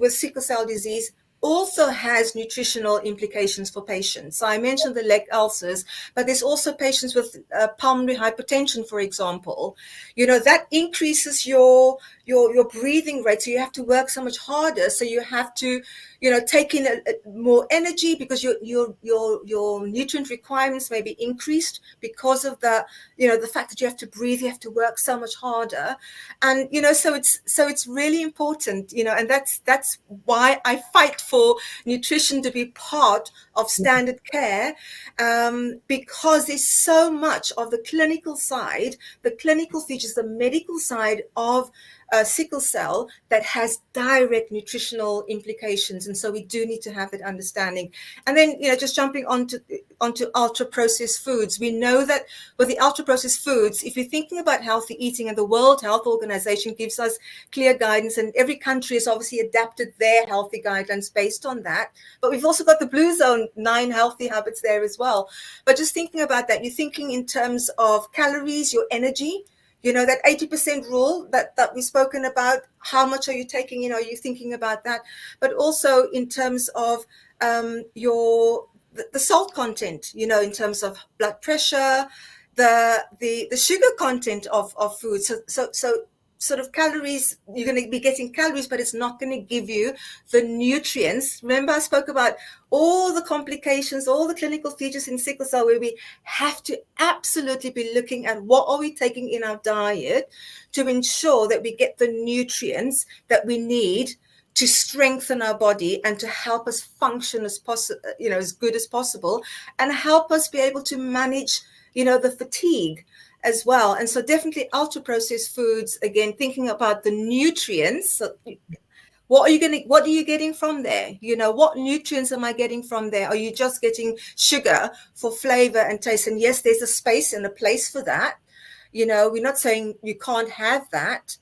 sickle cell disease also has nutritional implications for patients. So I mentioned the leg ulcers, but there's also patients with pulmonary hypertension, for example. That increases your breathing rate, so you have to work so much harder. So you have to, take in more energy, because your nutrient requirements may be increased because of the fact that you have to breathe, you have to work so much harder. And so it's really important, and that's why I fight for nutrition to be part of standard care, because there's so much of the clinical side, the clinical features, the medical side of sickle cell that has direct nutritional implications. And so we do need to have that understanding. And then, just jumping onto ultra processed foods, we know that with the ultra processed foods, if you're thinking about healthy eating, and the World Health Organization gives us clear guidance, and every country has obviously adapted their healthy guidelines based on that. But we've also got the Blue Zone 9 healthy habits there as well. But just thinking about that, you're thinking in terms of calories, your energy, that 80% rule that we've spoken about, how much are you taking in? Are you thinking about that? But also in terms of the salt content, in terms of blood pressure, the sugar content of food. So sort of calories, you're going to be getting calories, but it's not going to give you the nutrients. Remember, I spoke about all the complications, all the clinical features in sickle cell, where we have to absolutely be looking at what are we taking in our diet to ensure that we get the nutrients that we need to strengthen our body and to help us function as good as possible, and help us be able to manage, the fatigue as well. And so definitely ultra processed foods, again, thinking about the nutrients. So what are you getting from there? What nutrients am I getting from there? Are you just getting sugar for flavor and taste? And yes, there's a space and a place for that. We're not saying you can't have that.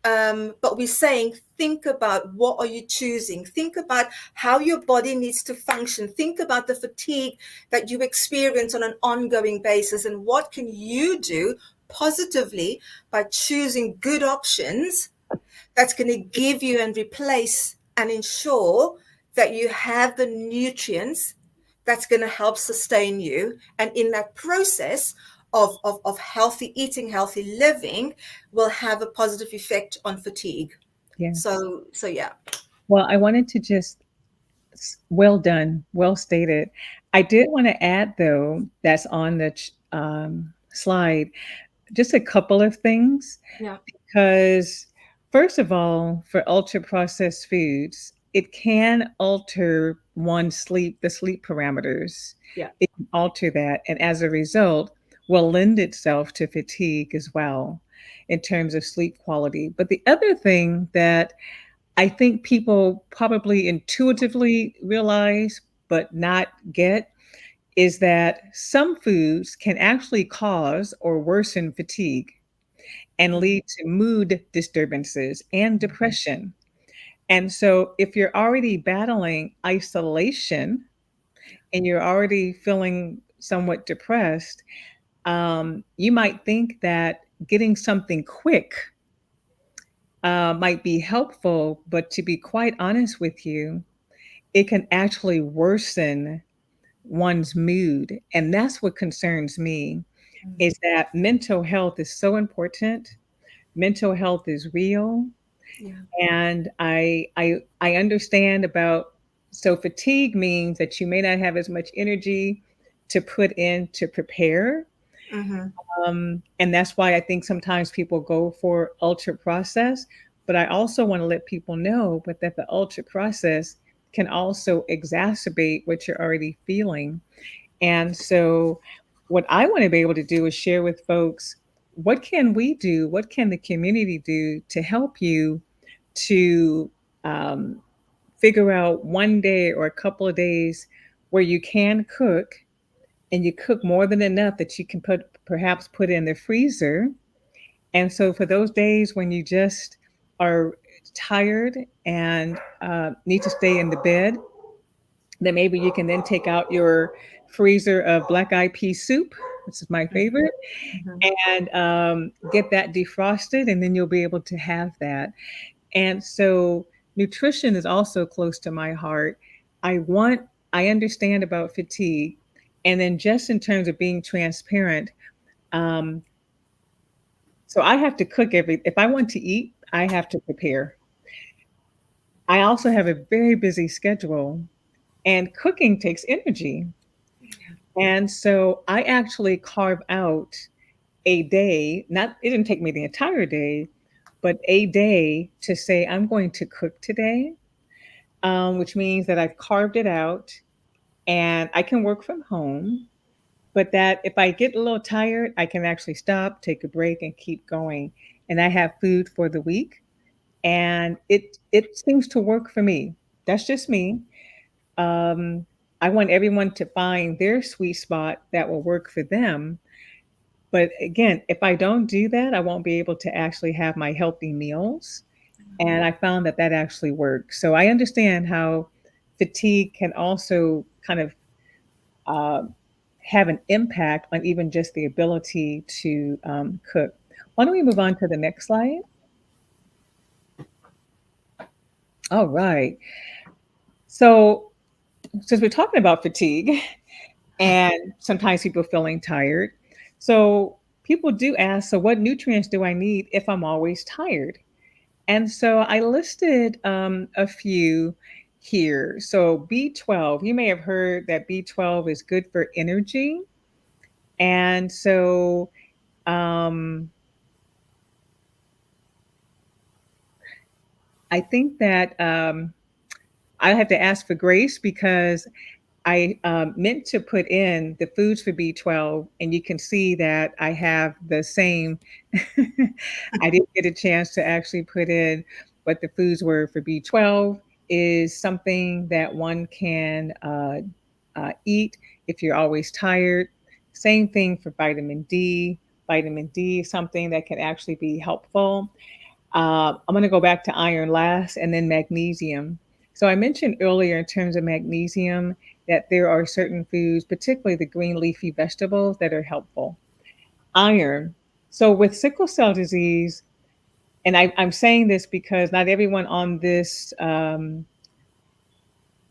But we're saying, think about what are you choosing? Think about how your body needs to function. Think about the fatigue that you experience on an ongoing basis, and what can you do positively by choosing good options that's going to give you and replace and ensure that you have the nutrients that's going to help sustain you. And in that process of healthy eating, healthy living, will have a positive effect on fatigue. Yes. So yeah. Well, I wanted to just, well done, well stated. I did want to add, though, that's on the slide, just a couple of things. Yeah. Because, first of all, for ultra processed foods, it can alter the sleep parameters. Yeah. It can alter that. And as a result, will lend itself to fatigue as well in terms of sleep quality. But the other thing that I think people probably intuitively realize but not get is that some foods can actually cause or worsen fatigue and lead to mood disturbances and depression. And so, if you're already battling isolation and you're already feeling somewhat depressed, you might think that getting something quick might be helpful. But to be quite honest with you, it can actually worsen one's mood. And that's what concerns me, is that mental health is so important. Mental health is real. Yeah. And I understand about, so fatigue means that you may not have as much energy to put in to prepare. Mm-hmm. And that's why I think sometimes people go for ultra process. But I also want to let people know, but that the ultra process can also exacerbate what you're already feeling. And so what I want to be able to do is share with folks, what can we do? What can the community do to help you to um, figure out one day or a couple of days where you can cook, and you cook more than enough that you can perhaps put in the freezer. And so for those days when you just are tired and need to stay in the bed, then maybe you can then take out your freezer of black eyed pea soup, which is my favorite, Mm-hmm. and get that defrosted, and then you'll be able to have that. And so nutrition is also close to my heart. I understand about fatigue. And then just in terms of being transparent, um, so I have to cook if I want to eat, I have to prepare. I also have a very busy schedule, and cooking takes energy. And so I actually carve out a day, not, it didn't take me the entire day, but a day to say, I'm going to cook today, which means that I've carved it out and I can work from home. But that if I get a little tired, I can actually stop, take a break, and keep going. And I have food for the week, and it seems to work for me. That's just me. Um, I want everyone to find their sweet spot that will work for them. But again, if I don't do that, I won't be able to actually have my healthy meals. And I found that that actually works. So I understand how fatigue can also kind of uh, have an impact on even just the ability to cook. Why don't we move on to the next slide? All right. So, since we're talking about fatigue and sometimes people feeling tired, so people do ask, so what nutrients do I need if I'm always tired? And so I listed a few here. So B12, you may have heard that B12 is good for energy. And so um, I think that I have to ask for grace because I meant to put in the foods for B12, and you can see that I have the same. I didn't get a chance to actually put in what the foods were for B12. Is something that one can eat if you're always tired. Same thing for vitamin D. Vitamin D is something that can actually be helpful. I'm going to go back to iron last and then magnesium. So I mentioned earlier in terms of magnesium that there are certain foods, particularly the green leafy vegetables, that are helpful. Iron. So with sickle cell disease, and I'm saying this because not everyone on this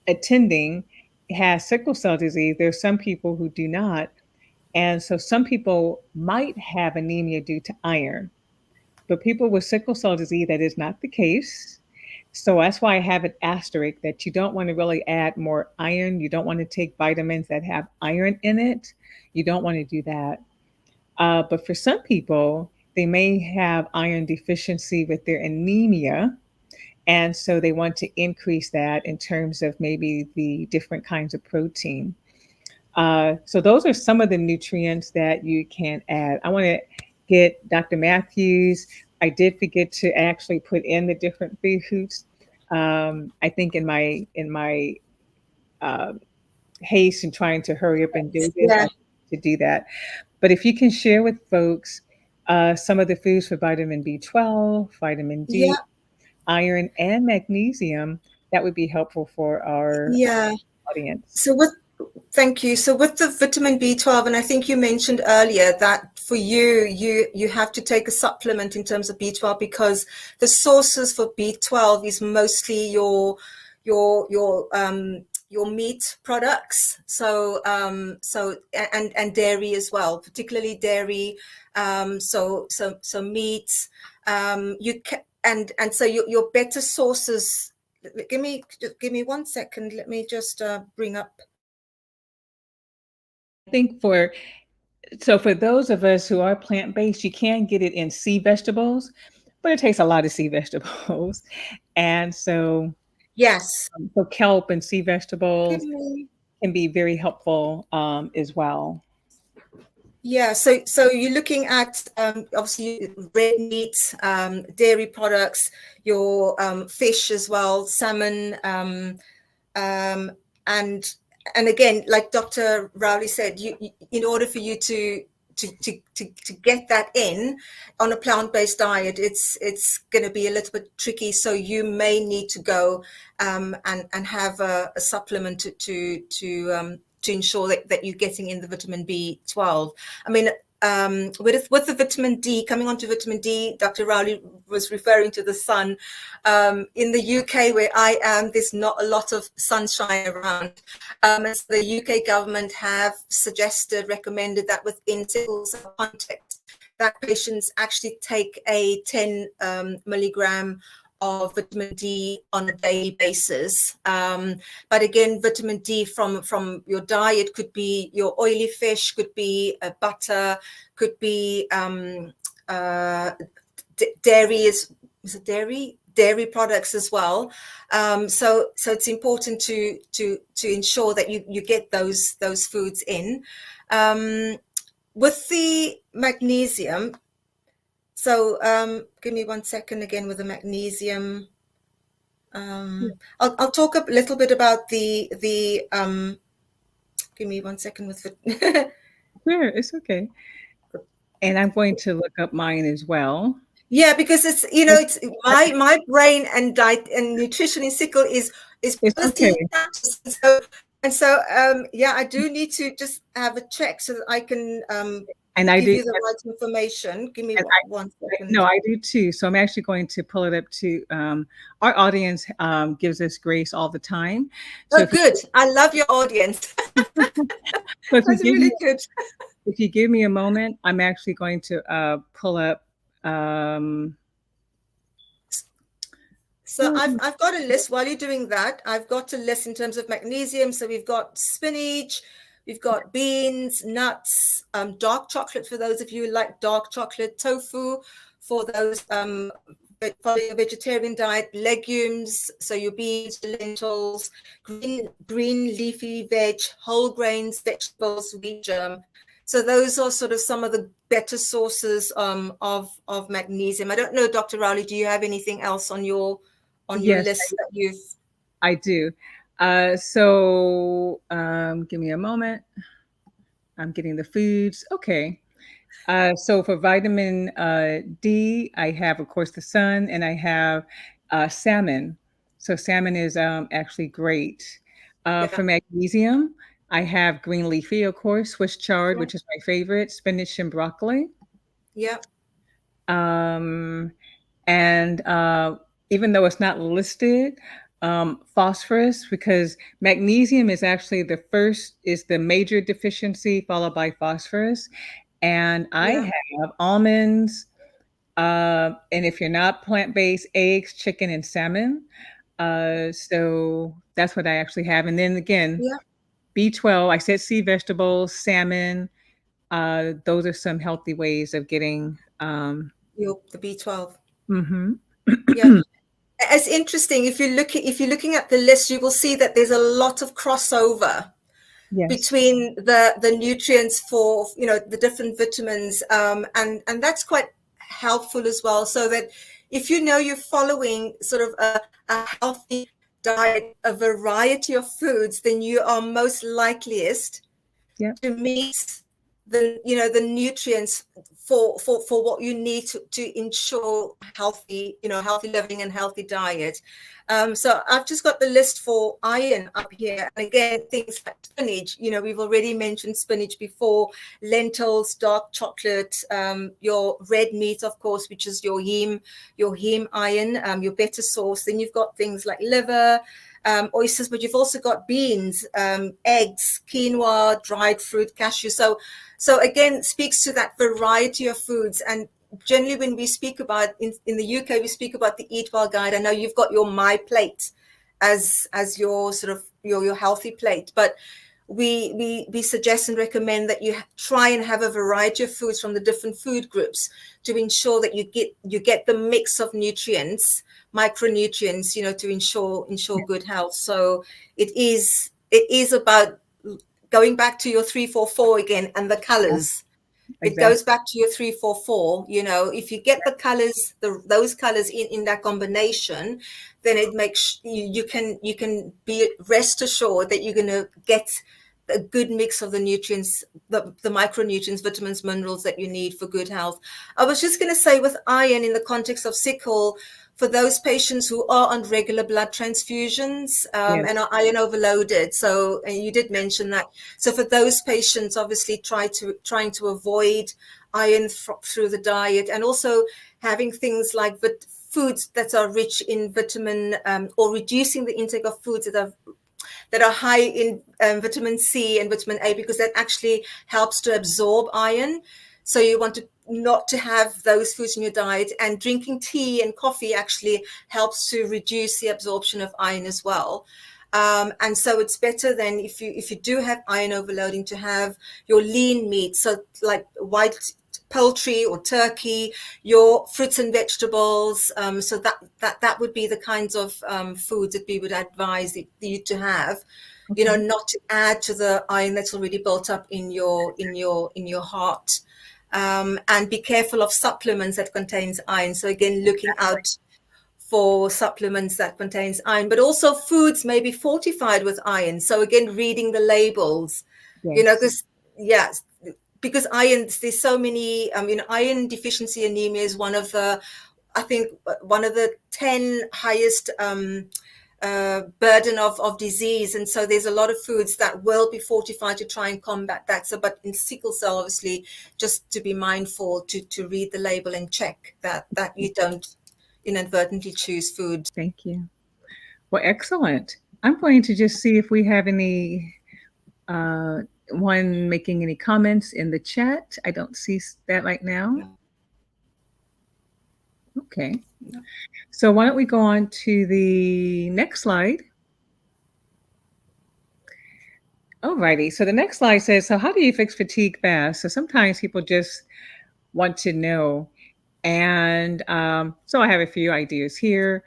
attending has sickle cell disease. There's some people who do not. And so some people might have anemia due to iron. But people with sickle cell disease, that is not the case. So that's why I have an asterisk that you don't want to really add more iron. You don't want to take vitamins that have iron in it. You don't want to do that. But for some people, they may have iron deficiency with their anemia. And so they want to increase that in terms of maybe the different kinds of protein. So those are some of the nutrients that you can add. I want to get Dr. Matthews. I did forget to actually put in the different foods. I think in my uh, haste and trying to hurry up and do this, I Yeah. to do that. But if you can share with folks some of the foods for vitamin B12, vitamin D, Yeah. iron, and magnesium, that would be helpful for our Yeah. audience. So thank you. So with the vitamin B12, and I think you mentioned earlier that for you have to take a supplement in terms of B12 because the sources for B12 is mostly your your meat products, so and dairy as well, particularly dairy. So meats. You can, and so your better sources. Give me 1 second. Let me just bring up. I think for those of us who are plant-based, you can get it in sea vegetables, but it takes a lot of sea vegetables. And Yes. so kelp and sea Give vegetables me. can be very helpful as well. Yeah, so you're looking at obviously red meat, dairy products, your fish as well, salmon, and again, like Dr. Rowley said, you in order for you to get that in on a plant-based diet, it's going to be a little bit tricky. So you may need to go and have a supplement to ensure that you're getting in the vitamin B12. I mean, with the vitamin D, coming on to vitamin D, Dr. Rowley was referring to the sun. In the UK, where I am, there's not a lot of sunshine around. And so the UK government have recommended that within 6 context, that patients actually take a 10 milligram of vitamin D on a daily basis. But again, vitamin D from your diet could be your oily fish, could be butter, could be dairy. Is it dairy? Dairy products as well. So it's important to ensure that you get those foods in. With the magnesium, so give me 1 second again with the magnesium. I'll talk a little bit about the give me 1 second with the Sure, it's okay. And I'm going to look up mine as well. Yeah, because it's it's my brain and diet and nutrition in sickle is It's okay. So yeah, I do need to just have a check so that I can And I give do, you the right information. Give me and 1 second. no, I do too. So I'm actually going to pull it up to our audience gives us grace all the time. So Oh, good. I love your audience. If That's really good. if you give me a moment, I'm actually going to pull up. So I've got a list. While you're doing that, I've got a list in terms of magnesium. So we've got spinach, we've got beans, nuts, dark chocolate for those of you who like dark chocolate, tofu for those following a vegetarian diet, legumes, so your beans, lentils, green leafy veg, whole grains, vegetables, wheat germ. So those are sort of some of the better sources of magnesium. I don't know, Dr. Rowley, do you have anything else on your yes, list that you've? I do. Give me a moment. I'm getting the foods. Okay. So for vitamin D, I have, of course, the sun, and I have salmon. So salmon is actually great. For magnesium, I have green leafy, of course, Swiss chard, which is my favorite, spinach and broccoli. Yeah. And even though it's not listed, phosphorus, because magnesium is actually the major deficiency, followed by phosphorus. And I have almonds, and if you're not plant-based, eggs, chicken, and salmon. So that's what I actually have. And then again, B12, I said sea vegetables, salmon. Those are some healthy ways of getting the B12. Mm-hmm. Yeah. It's interesting. If you're looking at the list, you will see that there's a lot of crossover between the nutrients for the different vitamins, and that's quite helpful as well. So that if you're following sort of a healthy diet, a variety of foods, then you are most likeliest to meet the nutrients for what you need to ensure healthy living and healthy diet. So I've just got the list for iron up here, and again, things like spinach. We've already mentioned spinach before. Lentils, dark chocolate, your red meat, of course, which is your heme iron, your better source. Then you've got things like liver, oysters, but you've also got beans, eggs, quinoa, dried fruit, cashew. So again, speaks to that variety of foods. And generally, when we speak about in the UK, we speak about the Eat Well guide. I know you've got your My Plate as your sort of your healthy plate, but we suggest and recommend that you try and have a variety of foods from the different food groups to ensure that you get the mix of nutrients, micronutrients, to ensure good health. So it is about going back to your 344 again, and the Yeah, colors. It exactly. goes back to your 344. If you get the colors, those colors in that combination, then it makes you can be rest assured that you're going to get a good mix of the nutrients, the micronutrients, vitamins, minerals that you need for good health. I was just going to say, with iron in the context of sickle, for those patients who are on regular blood transfusions, Yes. and are iron overloaded. So, and you did mention that. So for those patients, obviously trying to avoid iron through the diet, and also having things like foods that are rich in vitamin, or reducing the intake of foods that are high in vitamin C and vitamin A, because that actually helps to absorb iron. So you want to not to have those foods in your diet, and drinking tea and coffee actually helps to reduce the absorption of iron as well. And so it's better than, if you do have iron overloading, to have your lean meat, so like white poultry or turkey, your fruits and vegetables. So that would be the kinds of foods that we would advise you to have. Okay. Not to add to the iron that's already built up in your heart. And be careful of supplements that contains iron. So again, looking out for supplements that contains iron, but also foods may be fortified with iron. So again, reading the labels, Yes. because yes, because iron, there's so many. Iron deficiency anemia is I think one of the 10 highest burden of disease, and so there's a lot of foods that will be fortified to try and combat that. So, but in sickle cell, obviously, just to be mindful to read the label and check that you don't inadvertently choose food. Thank you. Well, excellent. I'm going to just see if we have any one making any comments in the chat. I don't see that right now. Okay. So why don't we go on to the next slide? Alrighty. So the next slide says, so how do you fix fatigue fast? So sometimes people just want to know. And so I have a few ideas here.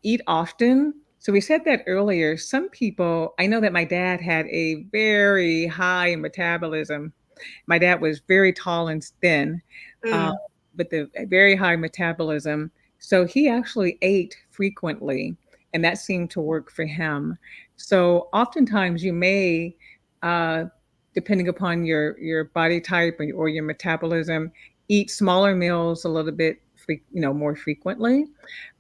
Eat often. So we said that earlier. Some people, I know that my dad had a very high metabolism. My dad was very tall and thin, uh, Mm, with a very high metabolism. So he actually ate frequently, and that seemed to work for him. So oftentimes you may, uh, depending upon your body type or your metabolism, eat smaller meals a little bit, more frequently.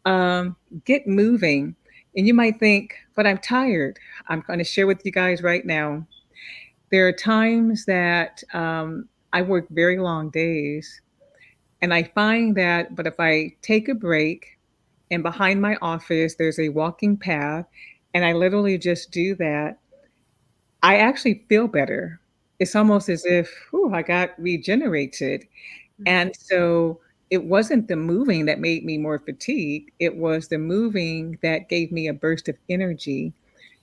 Um, get moving. And you might think, but I'm tired. I'm going to share with you guys right now. There are times that I work very long days, and I find that, but if I take a break and behind my office, there's a walking path, and I literally just do that, I actually feel better. It's almost as if, whew, I got regenerated. mm, And so it wasn't the moving that made me more fatigued. It was the moving that gave me a burst of energy.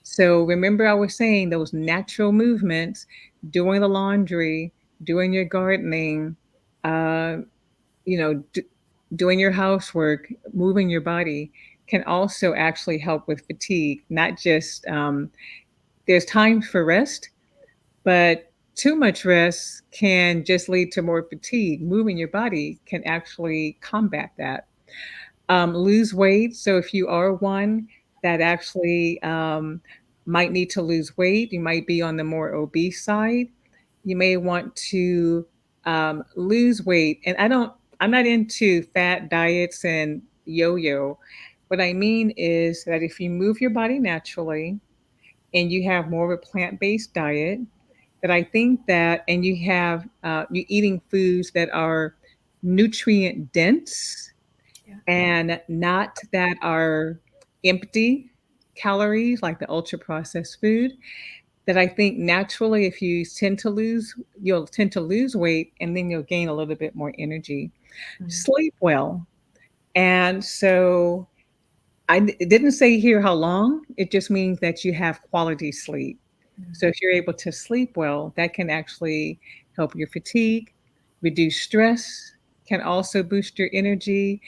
So remember, I was saying those natural movements, doing the laundry, doing your gardening, uh, you know, d- doing your housework, moving your body can also actually help with fatigue. Not just, there's time for rest, but too much rest can just lead to more fatigue. Moving your body can actually combat that. Lose weight. So if you are one that actually might need to lose weight, you might be on the more obese side. You may want to lose weight. And I'm not into fat diets and yo-yo. What I mean is that if you move your body naturally and you have more of a plant-based diet, that I think that, and you have you eating foods that are nutrient dense yeah. and not that are empty calories, like the ultra processed food, that I think naturally, if you tend to lose, you'll tend to lose weight and then you'll gain a little bit more energy. Mm. Sleep well. And so it didn't say here how long, it just means that you have quality sleep. So if you're able to sleep well, that can actually help your fatigue, reduce stress, can also boost your energy.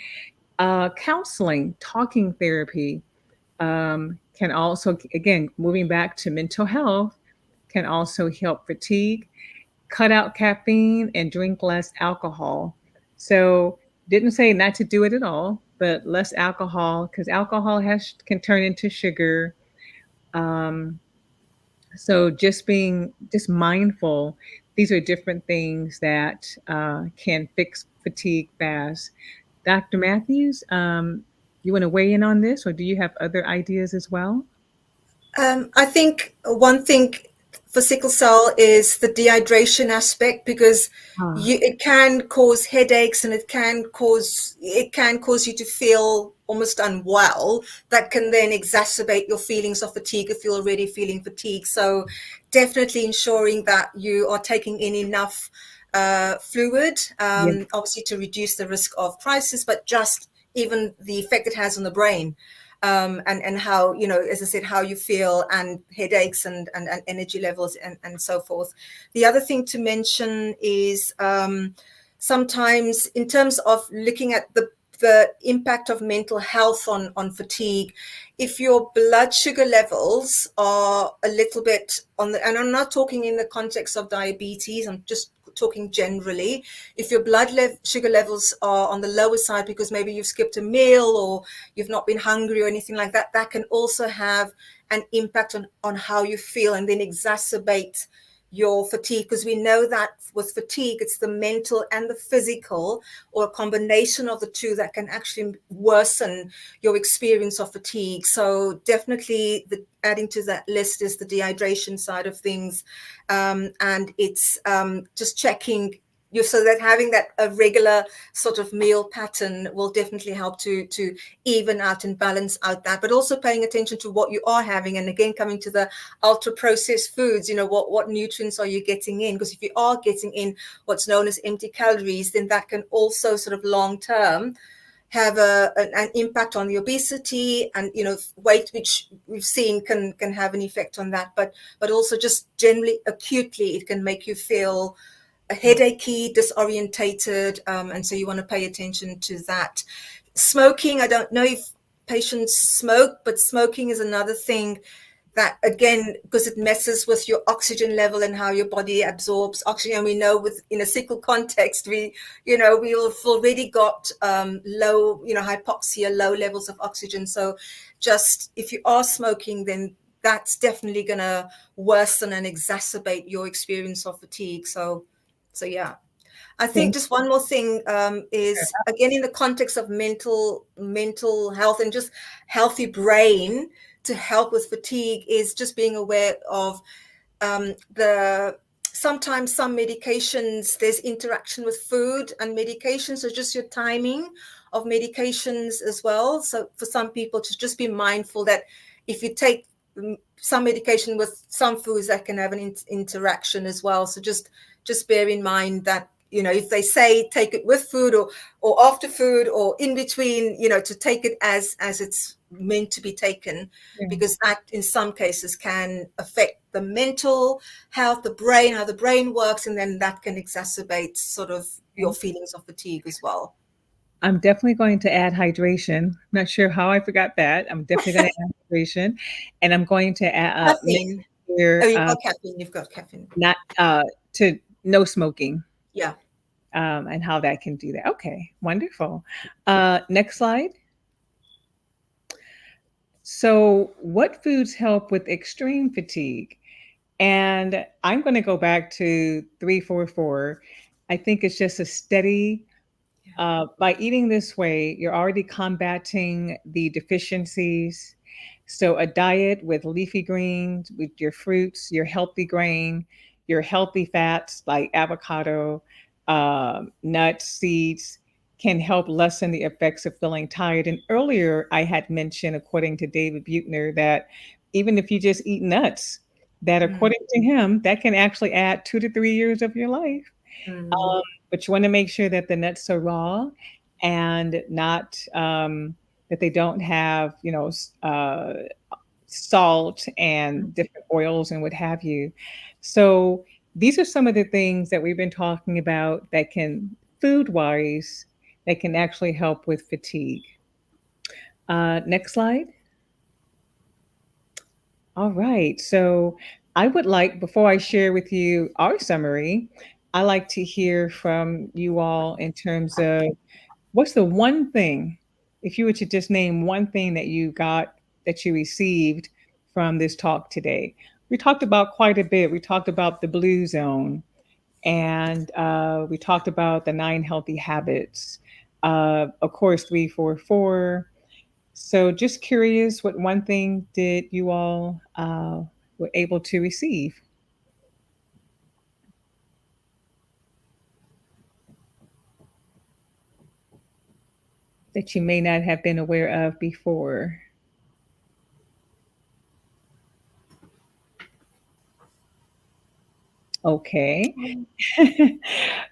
Counseling, talking therapy can also, again, moving back to mental health, can also help fatigue. Cut out caffeine and drink less alcohol. So didn't say not to do it at all, but less alcohol because alcohol has can turn into sugar. Um, so just being just mindful, these are different things that can fix fatigue fast. Dr. Matthews, you want to weigh in on this, or do you have other ideas as well? I think one thing for sickle cell is the dehydration aspect, because Ah, it can cause headaches, and it can cause you to feel almost unwell. That can then exacerbate your feelings of fatigue if you're already feeling fatigue. So definitely ensuring that you are taking in enough fluid, yeah, obviously to reduce the risk of crisis, but just even the effect it has on the brain, and how, as I said, how you feel, and headaches, and energy levels, and so forth. The other thing to mention is, sometimes in terms of looking at the impact of mental health on fatigue, if your blood sugar levels are a little bit and I'm not talking in the context of diabetes, I'm just talking generally. If your sugar levels are on the lower side because maybe you've skipped a meal, or you've not been hungry or anything like that, that can also have an impact on how you feel, and then exacerbate your fatigue, because we know that with fatigue, it's the mental and the physical, or a combination of the two, that can actually worsen your experience of fatigue. So definitely adding to that list is the dehydration side of things, and it's just checking you, so that having that a regular sort of meal pattern will definitely help to even out and balance out that, but also paying attention to what you are having. And again, coming to the ultra processed foods, what nutrients are you getting in? Because if you are getting in what's known as empty calories, then that can also sort of long term have an impact on the obesity, and weight, which we've seen can have an effect on that, but also just generally acutely, it can make you feel headachy, disorientated, and so you want to pay attention to that. Smoking, I don't know if patients smoke, but smoking is another thing that, again, because it messes with your oxygen level and how your body absorbs oxygen. And we know in a sickle context, we've already got low, hypoxia, low levels of oxygen. So just if you are smoking, then that's definitely going to worsen and exacerbate your experience of fatigue. So yeah, I think thank just one more thing, is, again, in the context of mental health and just healthy brain to help with fatigue, is just being aware of the sometimes some medications, there's interaction with food and medications, so just your timing of medications as well. So for some people, to just be mindful that if you take some medication with some foods, that can have an interaction as well. So just bear in mind that, if they say take it with food, or after food, or in between, to take it as it's meant to be taken, you. because that in some cases can affect the mental health, the brain, how the brain works, and then that can exacerbate sort of Yeah. your feelings of fatigue as well. I'm definitely going to add hydration. Not sure how I forgot that. I'm definitely going to add hydration, and I'm going to make Caffeine. Oh, sure you've got caffeine. You've got caffeine. not to no smoking, Yeah. and how that can do that. Okay, wonderful. Next slide. So, what foods help with extreme fatigue? And I'm going to go back to 344. I think it's just a steady. By eating this way, you're already combating the deficiencies. So, a diet with leafy greens, with your fruits, your healthy grain, your healthy fats like avocado, nuts, seeds can help lessen the effects of feeling tired. And earlier, I had mentioned, according to David Buettner, that even if you just eat nuts, that Mm, according to him, that can actually add 2 to 3 years of your life. mm, But you want to make sure that the nuts are raw and not that they don't have, salt mm. and different oils and what have you. So these are some of the things that we've been talking about that can, food wise, that can actually help with fatigue. Next slide. All right. So I would like, before I share with you our summary, I like to hear from you all in terms of what's the one thing, if you were to just name one thing that you got, that you received from this talk today? We talked about quite a bit. We talked about the blue zone, and we talked about the 9 healthy habits. Of course, 344. So just curious, what one thing did you all were able to receive that you may not have been aware of before? Okay.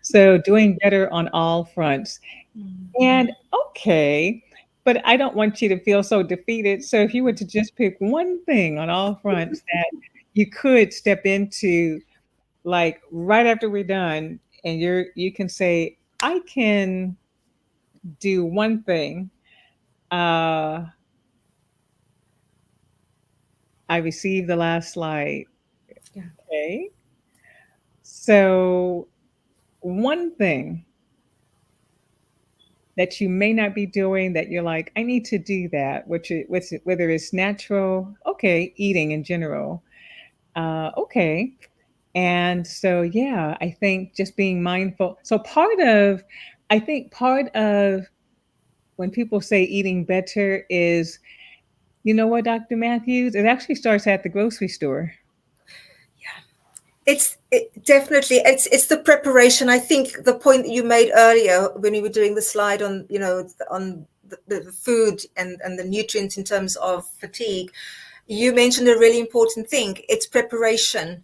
So doing better on all fronts. Mm. And okay, but I don't want you to feel so defeated. So if you were to just pick one thing on all fronts that you could step into, like right after we're done, and you can say, I can do one thing. Uh, I received the last slide. Yeah. Okay. So one thing that you may not be doing that you're like, I need to do that, whether it's natural, okay, eating in general, okay. And so, yeah, I think just being mindful. So I think part of when people say eating better is, you know what, Dr. Matthews, it actually starts at the grocery store. Definitely it's the preparation. I think the point that you made earlier when you were doing the slide on on the food and the nutrients in terms of fatigue, you mentioned a really important thing. It's preparation.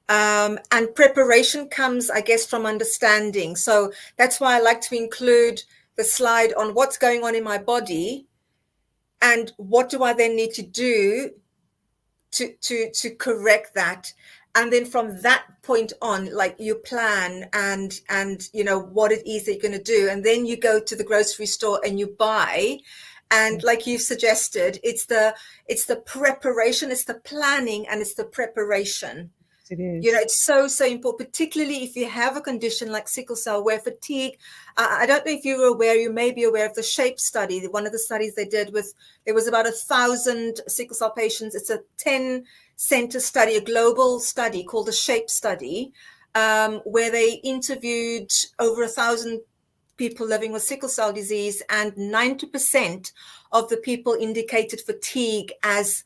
And preparation comes, I guess, from understanding. So that's why I like to include the slide on what's going on in my body and what do I then need to do to correct that. And then from that point on, like, you plan and you know what it is that you're going to do, and then you go to the grocery store and you buy. And like you suggested, it's the preparation, it's the planning, and it's the preparation. It You know, is. it's so important, particularly if you have a condition like sickle cell, where fatigue, I don't know if you were aware, you may be aware of the SHAPE study. One of the studies they did with, there was about 1,000 sickle cell patients. It's a 10-center study, a global study called the SHAPE study, where they interviewed over 1,000 people living with sickle cell disease, and 90% of the people indicated fatigue as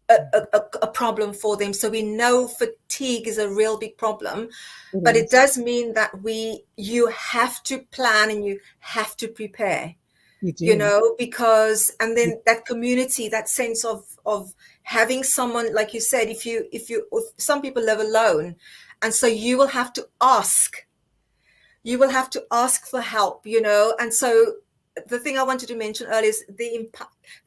a problem for them. So we know fatigue is a real big problem, It but it is. does mean that you have to plan and you have to prepare, You you do. know, because, and You, then that community, that sense of having someone, like you said, if some people live alone, and so you will have to ask for help, you know. And so the thing I wanted to mention earlier is the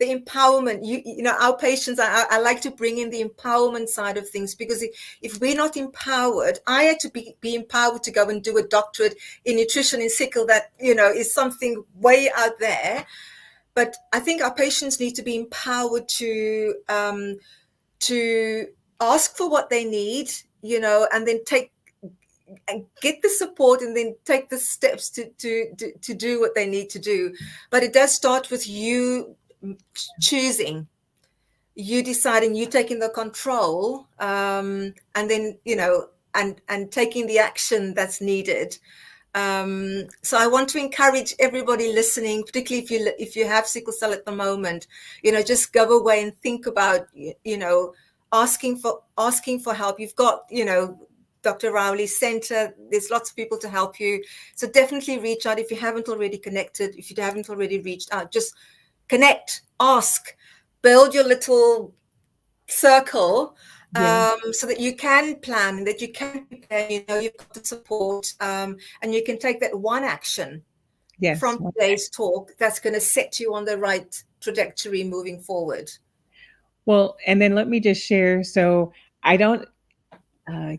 empowerment. You know, our patients, I like to bring in the empowerment side of things, because if we're not empowered, I had to be empowered to go and do a doctorate in nutrition in sickle. That, you know, is something way out there. But I think our patients need to be empowered to ask for what they need, you know, and then take and get the support, and then take the steps to do what they need to do. But it does start with you choosing, you deciding, you taking the control, and then, you know, and taking the action that's needed. So I want to encourage everybody listening, particularly if you have sickle cell at the moment, you know, just go away and think about, you know, asking for help. You've got, you know, Dr. Rowley's center. There's lots of people to help you. So definitely reach out if you haven't already connected. If you haven't already reached out, just connect, ask, build your little circle, Yeah. so that you can plan, that you can prepare, you know, you've got the support, and you can take that one action Yes. from today's talk that's going to set you on the right trajectory moving forward. Well, and then let me just share. So I don't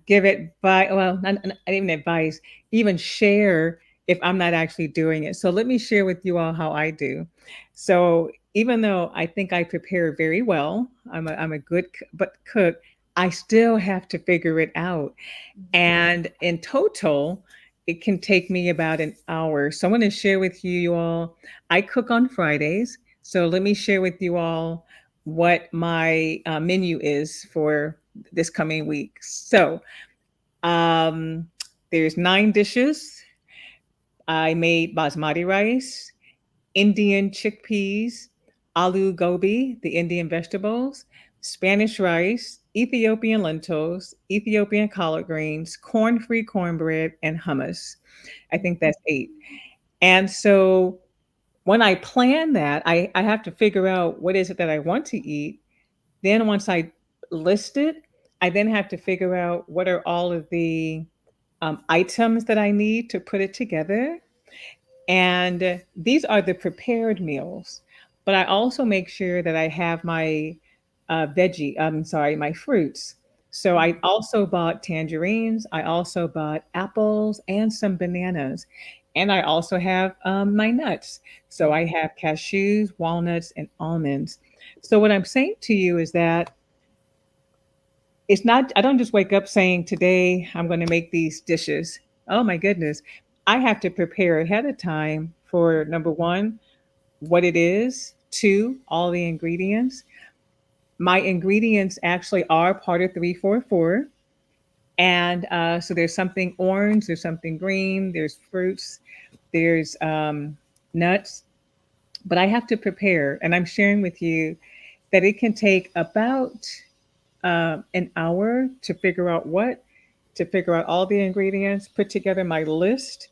give it by, well, not even advice, even share if I'm not actually doing it. So let me share with you all how I do. So even though I think I prepare very well, I'm a good but cook, I still have to figure it out. And in total, it can take me about an hour. So I want to share with you all. I cook on Fridays. So let me share with you all what my menu is for this coming week. So um, there's 9 dishes. I made basmati rice, Indian chickpeas, aloo gobi, the Indian vegetables, Spanish rice, Ethiopian lentils, Ethiopian collard greens, corn-free cornbread, and hummus. I think that's 8. And so when I plan that, I have to figure out what is it that I want to eat. Then once I list it, I then have to figure out what are all of the items that I need to put it together. And these are the prepared meals. But I also make sure that I have my my fruits. So I also bought tangerines. I also bought apples and some bananas. And I also have my nuts. So I have cashews, walnuts, and almonds. So what I'm saying to you is that it's not, I don't just wake up saying, today I'm going to make these dishes. Oh my goodness. I have to prepare ahead of time for number one, what it is, two, all the ingredients. My ingredients actually are part of 344. And so there's something orange, there's something green, there's fruits, there's nuts. But I have to prepare, and I'm sharing with you that it can take about an hour to figure out all the ingredients, put together my list.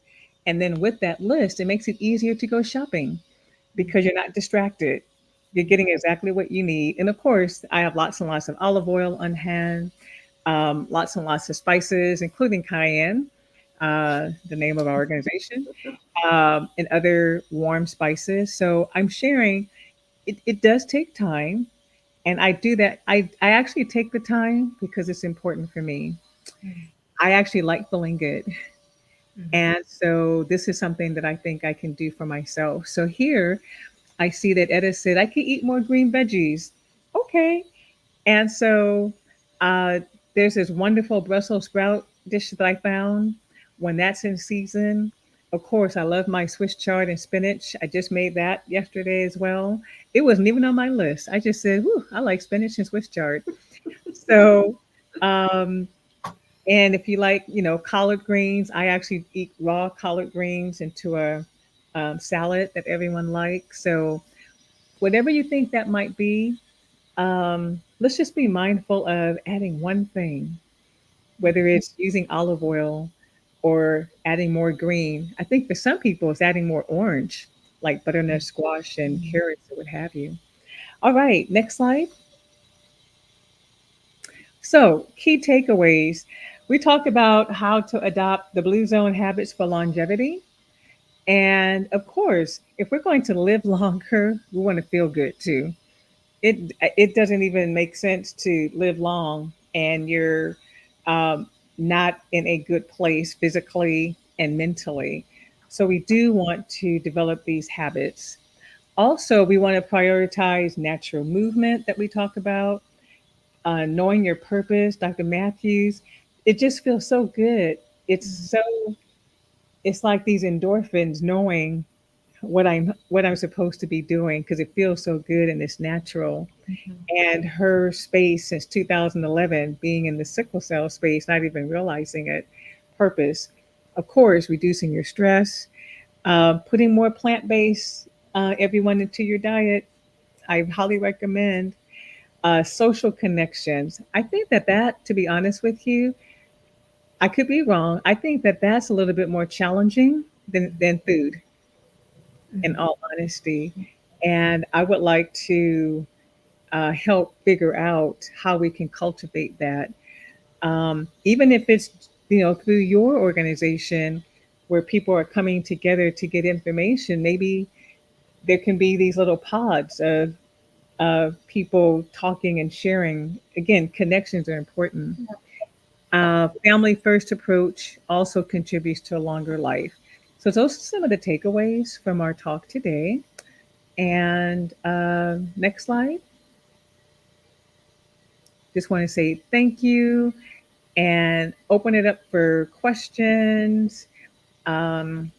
And then with that list, it makes it easier to go shopping because you're not distracted. You're getting exactly what you need. And of course, I have lots and lots of olive oil on hand, lots and lots of spices, including cayenne, the name of our organization, and other warm spices. So I'm sharing, it does take time, and I do that. I actually take the time because it's important for me. I actually like feeling good. And so this is something that I think I can do for myself. So here I see that Etta said, I could eat more green veggies. Okay. And so uh, there's this wonderful Brussels sprout dish that I found when that's in season. Of course, I love my Swiss chard and spinach. I just made that yesterday as well. It wasn't even on my list. I just said, "Whew, I like spinach and Swiss chard." So, um, and if you like, collard greens, I actually eat raw collard greens into a salad that everyone likes. So, whatever you think that might be, let's just be mindful of adding one thing, whether it's using olive oil or adding more green. I think for some people, it's adding more orange, like butternut squash and carrots or what have you. All right, next slide. So, key takeaways. We talked about how to adopt the blue zone habits for longevity. And of course, if we're going to live longer, we want to feel good too. It doesn't even make sense to live long and you're not in a good place physically and mentally. So we do want to develop these habits. Also, we want to prioritize natural movement that we talk about, knowing your purpose. Dr. Matthews, it just feels so good. It's like these endorphins, knowing what I'm supposed to be doing because it feels so good and it's natural. And her space since 2011 being in the sickle cell space, not even realizing it, purpose, of course, reducing your stress, putting more plant-based everyone into your diet. I highly recommend social connections. I think that, to be honest with you, I could be wrong. I think that that's a little bit more challenging than food, in all honesty. And I would like to help figure out how we can cultivate that, even if it's through your organization where people are coming together to get information. Maybe there can be these little pods of people talking and sharing. Again, connections are important. Family first approach also contributes to a longer life. So those are some of the takeaways from our talk today. And next slide. Just want to say thank you and open it up for questions. Um,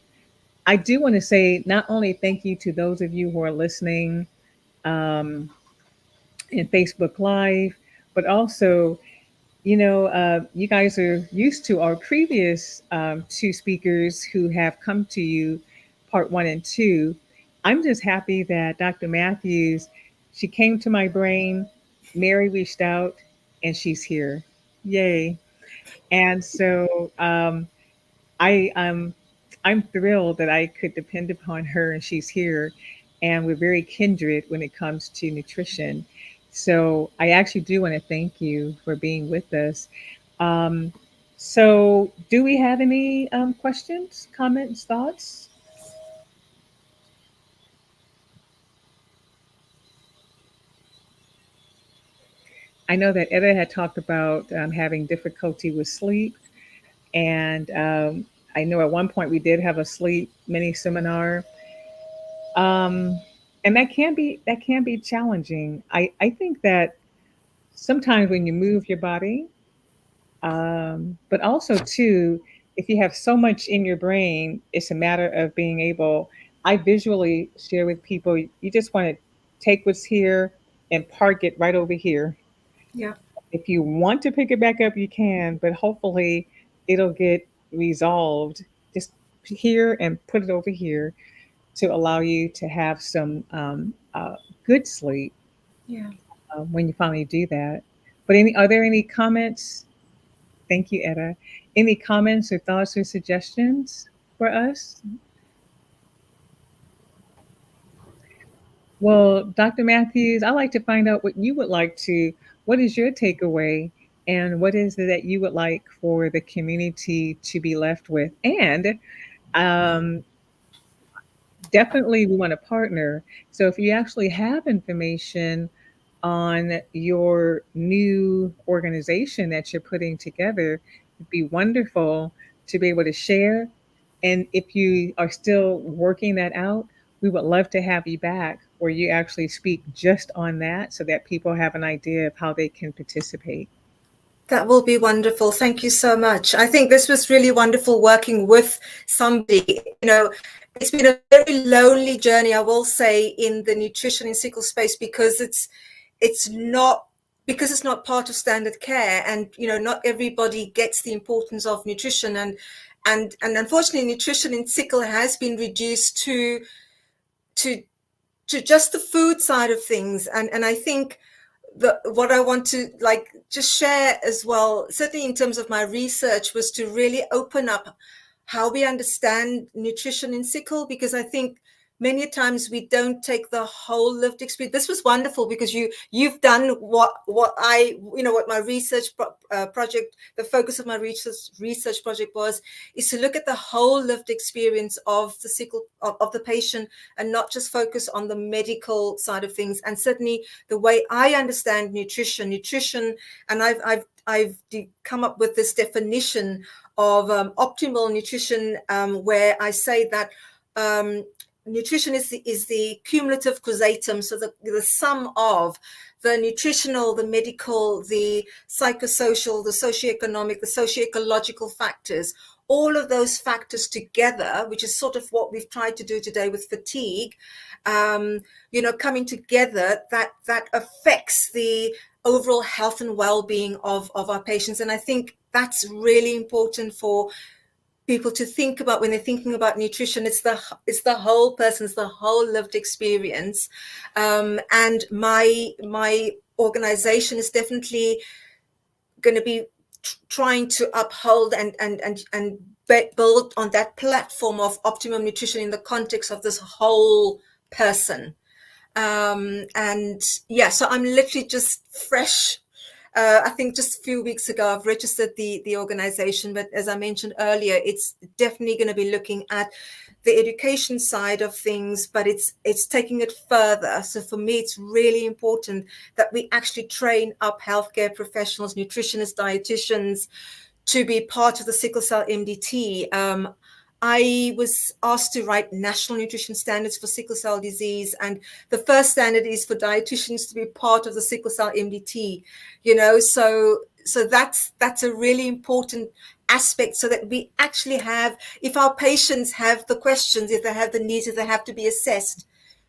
I do want to say not only thank you to those of you who are listening um, in Facebook Live, but also, you guys are used to our previous two speakers who have come to you, part one and two. I'm just happy that Dr. Matthews, she came to my brain, Mary reached out, and she's here. Yay. And so I I'm thrilled that I could depend upon her and she's here, and we're very kindred when it comes to nutrition. So I actually do want to thank you for being with us. Um, so do we have any questions, comments, thoughts? I know that Etta had talked about having difficulty with sleep, and I know at one point we did have a sleep mini seminar. Um, and that can be challenging. I think that sometimes when you move your body, but also too, if you have so much in your brain, it's a matter of being able. I visually share with people. You just want to take what's here and park it right over here. Yeah. If you want to pick it back up, you can, but hopefully it'll get resolved. Just here and put it over here to allow you to have some good sleep Yeah. when you finally do that. But are there any comments? Thank you, Etta. Any comments or thoughts or suggestions for us? Well, Dr. Matthews, I'd like to find out what you would like to, what is your takeaway, and what is it that you would like for the community to be left with? And um, definitely we want to partner. So if you actually have information on your new organization that you're putting together, it'd be wonderful to be able to share. And if you are still working that out, we would love to have you back where you actually speak just on that so that people have an idea of how they can participate. That will be wonderful. Thank you so much. I think this was really wonderful working with somebody. It's been a very lonely journey, I will say, in the nutrition in sickle space because it's not part of standard care, and not everybody gets the importance of nutrition, and unfortunately nutrition in sickle has been reduced to just the food side of things, and I think what I want to just share as well, certainly in terms of my research, was to really open up how we understand nutrition in sickle, because I think many times we don't take the whole lived experience. This was wonderful because you've done what my research project, the focus of my research project is to look at the whole lived experience of the sickle of the patient, and not just focus on the medical side of things. And certainly the way I understand nutrition, and I've come up with this definition of optimal nutrition, where I say that nutrition is the cumulative causatum, so the sum of the nutritional, the medical, the psychosocial, the socioeconomic, the socioecological factors, all of those factors together, which is sort of what we've tried to do today with fatigue, coming together, that affects the overall health and well-being of our patients. And I think that's really important for people to think about when they're thinking about nutrition. It's the whole person's, the whole lived experience. And my organization is definitely going to be trying to uphold and build on that platform of optimum nutrition in the context of this whole person. And yeah, so I'm literally just fresh. I think just a few weeks ago, I've registered the organization, but as I mentioned earlier, it's definitely going to be looking at the education side of things, but it's taking it further. So for me, it's really important that we actually train up healthcare professionals, nutritionists, dietitians, to be part of the sickle cell MDT. I was asked to write national nutrition standards for sickle cell disease, and the first standard is for dietitians to be part of the sickle cell MDT. So that's a really important aspect, so that we actually have, if our patients have the questions, if they have the needs, if they have to be assessed,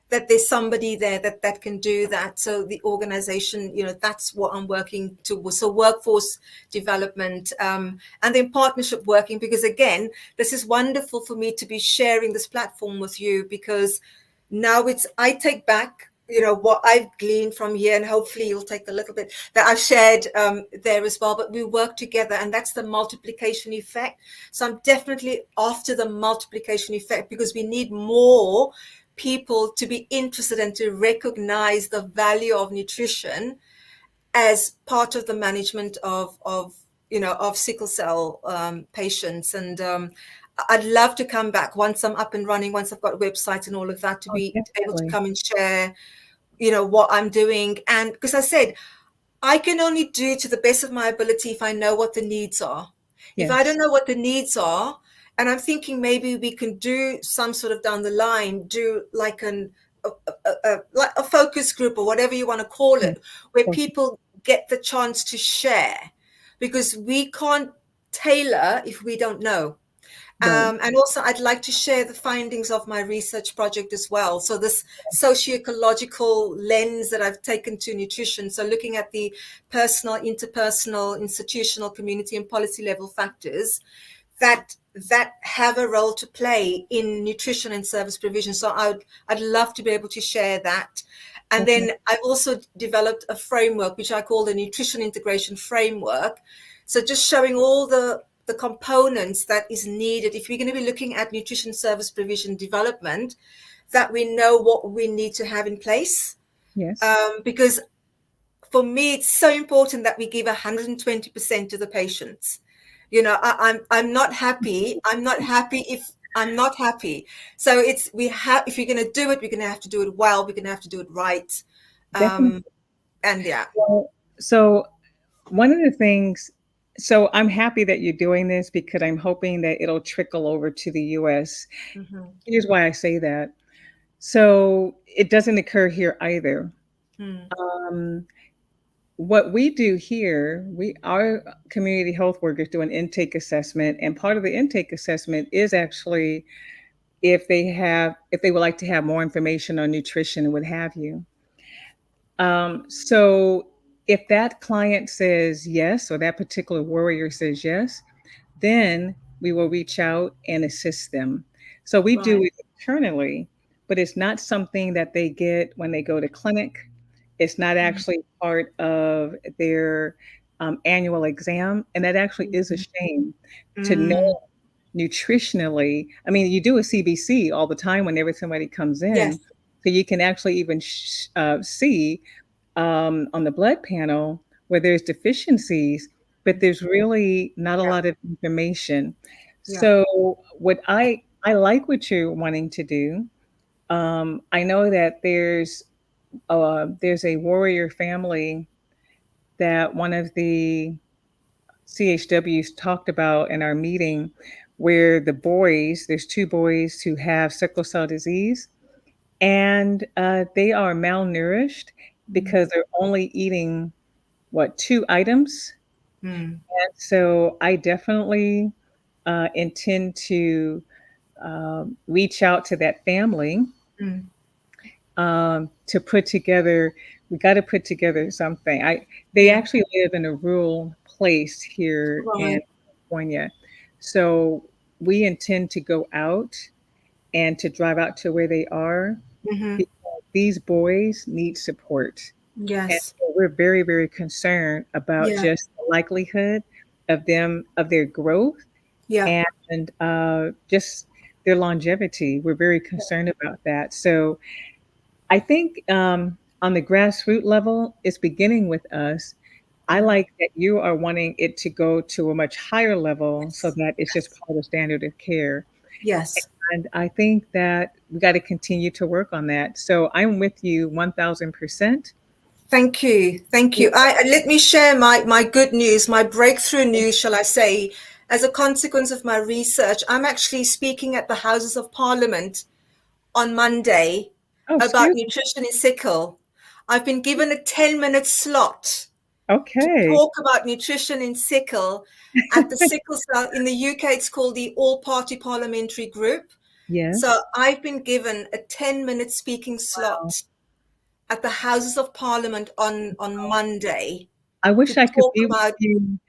that there's somebody there that can do that. So the organization, that's what I'm working towards. So workforce development, and then partnership working, because again, this is wonderful for me to be sharing this platform with you, because now I take back what I've gleaned from here, and hopefully you'll take the little bit that I've shared there as well. But we work together, and that's the multiplication effect. So I'm definitely after the multiplication effect, because we need more people to be interested and to recognize the value of nutrition as part of the management of sickle cell patients. And I'd love to come back once I'm up and running, once I've got websites and all of that, to Oh, be able to definitely. come and share what I'm doing. And because I said, I can only do to the best of my ability if I know what the needs are. If I don't Yes. know what the needs are, and I'm thinking maybe we can do some sort of down the line, do like like a focus group or whatever you want to call Yes. it, where Okay. people get the chance to share, because we can't tailor if we don't know. Right. And also, I'd like to share the findings of my research project as well. So this socio-ecological lens that I've taken to nutrition, so looking at the personal, interpersonal, institutional, community, and policy level factors that have a role to play in nutrition and service provision. So I'd love to be able to share that. And Okay. then I've also developed a framework, which I call the nutrition integration framework. So just showing all the components that is needed if we're going to be looking at nutrition service provision development, that we know what we need to have in place. Yes. Because for me, it's so important that we give 120% to the patients. I'm not happy. I'm not happy if I'm not happy. So if we're going to do it, we're going to have to do it well. We're going to have to do it right. Definitely. And yeah. So one of the things, so I'm happy that you're doing this because I'm hoping that it'll trickle over to the US. Mm-hmm. Here's why I say that. So it doesn't occur here either. Mm. Um, what we do here, our community health workers do an intake assessment, and part of the intake assessment is actually if they would like to have more information on nutrition and what have you. So if that client says yes, or that particular warrior says yes, then we will reach out and assist them. So we do Right. it internally, but it's not something that they get when they go to clinic. It's not actually part of their annual exam. And that actually is a shame to Mm. know nutritionally. I mean, you do a CBC all the time whenever somebody comes Yes. in. So you can actually even see on the blood panel where there's deficiencies, but there's really not a Yeah. lot of information. Yeah. So what I like what you're wanting to do. I know that there's a warrior family that one of the CHWs talked about in our meeting, where there's two boys who have sickle cell disease, and they are malnourished Mm. because they're only eating two items. Mm. And so I definitely intend to reach out to that family Mm. to put together. We got to put together something. They Yeah. actually live in a rural place here in Right. California, so we intend to go out and to drive out to where they are, Mm-hmm. because these boys need support. And Yes. so we're very, very concerned about Yeah. just the likelihood. of them, of their growth, Yeah. and just their longevity. We're very concerned about that. So I think on the grassroots level, it's beginning with us. I Mm. like that you are wanting it to go to a much higher level so Yes. that it's just Yes. part of standard of care. Yes. And I think that we got to continue to work on that. So I'm with you 1000%. Thank you. Thank Yeah. you. Let me share my good news, my breakthrough news, shall I say. As a consequence of my research, I'm actually speaking at the Houses of Parliament on Monday Oh, about excuse me. nutrition in sickle. I've been given a 10-minute slot to Okay. talk about nutrition in sickle at the sickle cell. In the UK, it's called the All Party Parliamentary Group. So Yes. I've been given a 10-minute speaking Wow. slot at the Houses of Parliament on Monday I to wish I could talk be with about, you.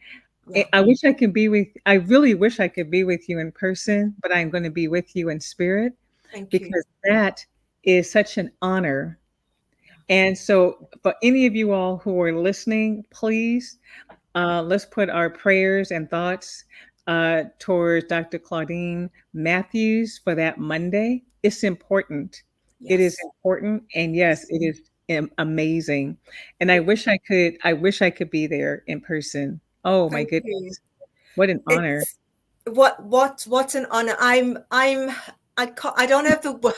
yeah, I wish I could be with, I really wish I could be with you in person, but I'm going to be with you in spirit thank you. because that is such an honor. And so, for any of you all who are listening, please let's put our prayers and thoughts towards Dr. Claudine Matthews for that Monday. It's important. It is Yes, important, and yes, yes. it is amazing. And I It, wish I could. I wish I could be there in person. Oh my thank goodness, you. what an honor! It's what an honor. I don't have the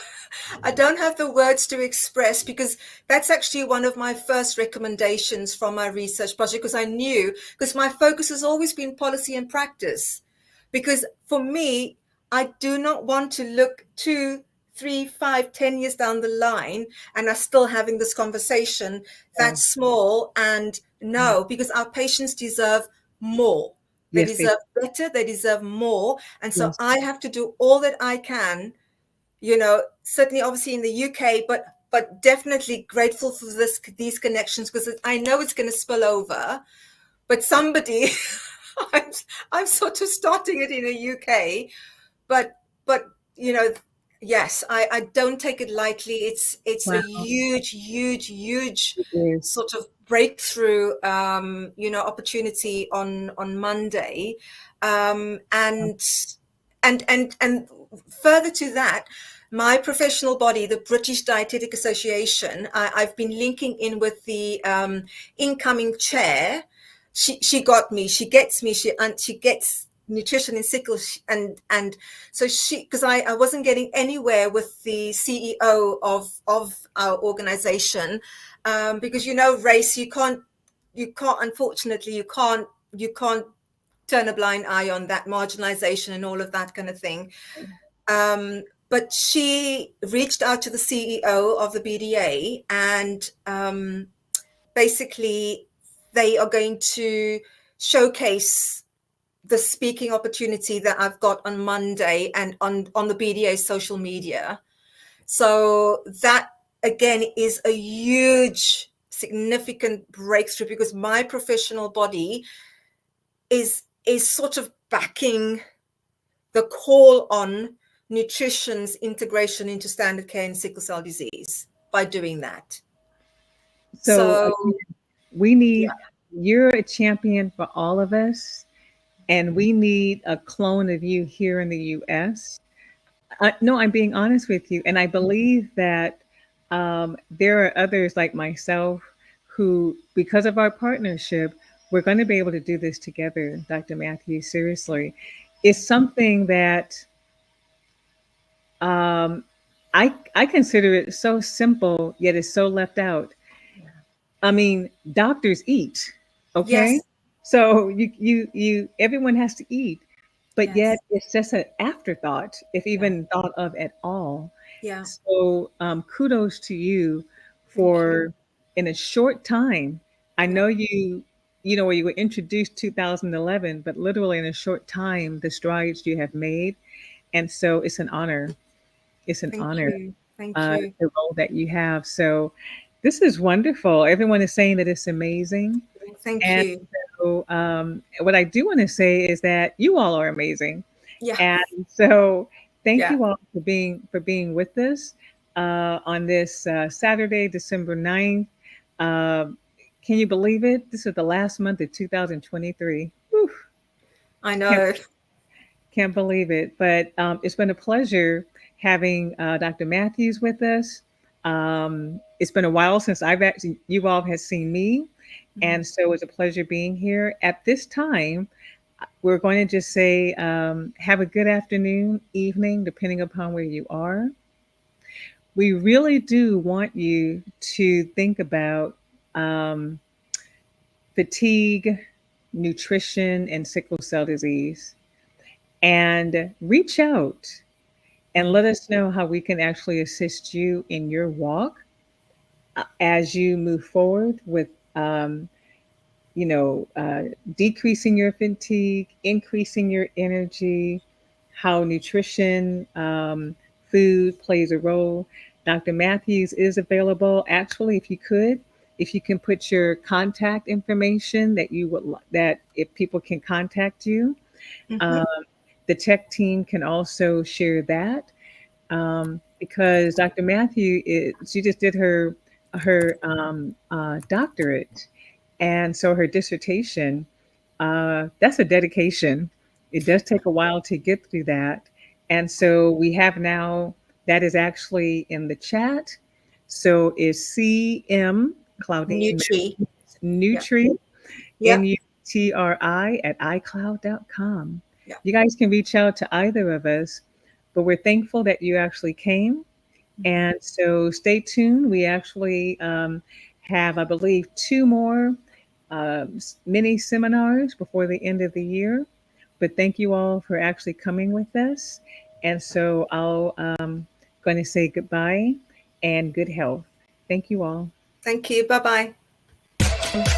I don't have the words to express, because that's actually one of my first recommendations from my research project, because I knew, because my focus has always been policy and practice, because for me, I do not want to look 2, 3, 5, 10 years down the line and are still having this conversation that Yeah. small. And no, because our patients deserve more. They Yes, they. deserve better, they deserve more. And so Yes. I have to do all that I can, certainly obviously in the UK, but definitely grateful for these connections, because I know it's going to spill over. But somebody, I'm, I'm sort of starting it in the UK, but but you know, yes, I don't take it lightly. It's a Wow. huge It is. sort of breakthrough, opportunity on Monday, and further to that, my professional body, the British Dietetic Association, I've been linking in with the incoming chair. She got me. She gets me. She gets nutrition in sickle, and so because I wasn't getting anywhere with the CEO of our organization, because race, you can't unfortunately you can't turn a blind eye on that marginalization and all of that kind of thing. But she reached out to the CEO of the BDA, and basically they are going to showcase the speaking opportunity that I've got on Monday and on the BDA social media. So that again is a huge, significant breakthrough, because my professional body is sort of backing the call on nutrition's integration into standard care in sickle cell disease by doing that. So So we yeah, need. You're a champion for all of us, and we need a clone of you here in the U.S. No, I'm being honest with you. And I believe that there are others like myself who, because of our partnership, we're going to be able to do this together, Dr. Matthews. Seriously. It's something that um, I consider it so simple, yet it's so left out. I mean, doctors eat, okay? yes, So everyone has to eat, but yet yes, it's just an afterthought, if yeah, even thought of at all. yeah. So kudos to you Thank you. for in a short time. I Yeah, know you were introduced 2011, but literally in a short time, the strides you have made, and so it's an honor. It's an thank honor you. Thank you. the role that you have. So this is wonderful. Everyone is saying that it's amazing. Thank And you. so, what I do want to say is that you all are amazing. Yeah, And so, thank yeah. you all for being with us on this Saturday, December 9th. Um, can you believe it? This is the last month of 2023. Whew. I Can't, know. can't believe it. But it's been a pleasure having Dr. Matthews with us. It's been a while since I've actually, you all have seen me. Mhm. And so it's a pleasure being here. At this time, we're going to just say have a good afternoon, evening, depending upon where you are. We really do want you to think about um, fatigue, nutrition, and sickle cell disease, and reach out and let us know how we can actually assist you in your walk as you move forward with um, you know, decreasing your fatigue, increasing your energy, how nutrition, food plays a role. Dr. Matthews is available. Actually, if you can put your contact information that you would that if people can contact you, Mhm. um, the tech team can also share that because Dr. She just did her doctorate, and so her dissertation, that's a dedication. It does take a while to get through that. And so we have now, that is actually in the chat. So is CM Claudine Nutri. Yeah. Nutri, Yeah. NUTRI at iCloud.com. Yeah. You guys can reach out to either of us, but we're thankful that you actually came. And so stay tuned. We actually have, I believe, two more mini seminars before the end of the year. But thank you all for actually coming with us. And so I'll going to say goodbye and good health. Thank you all. Thank you. Bye bye.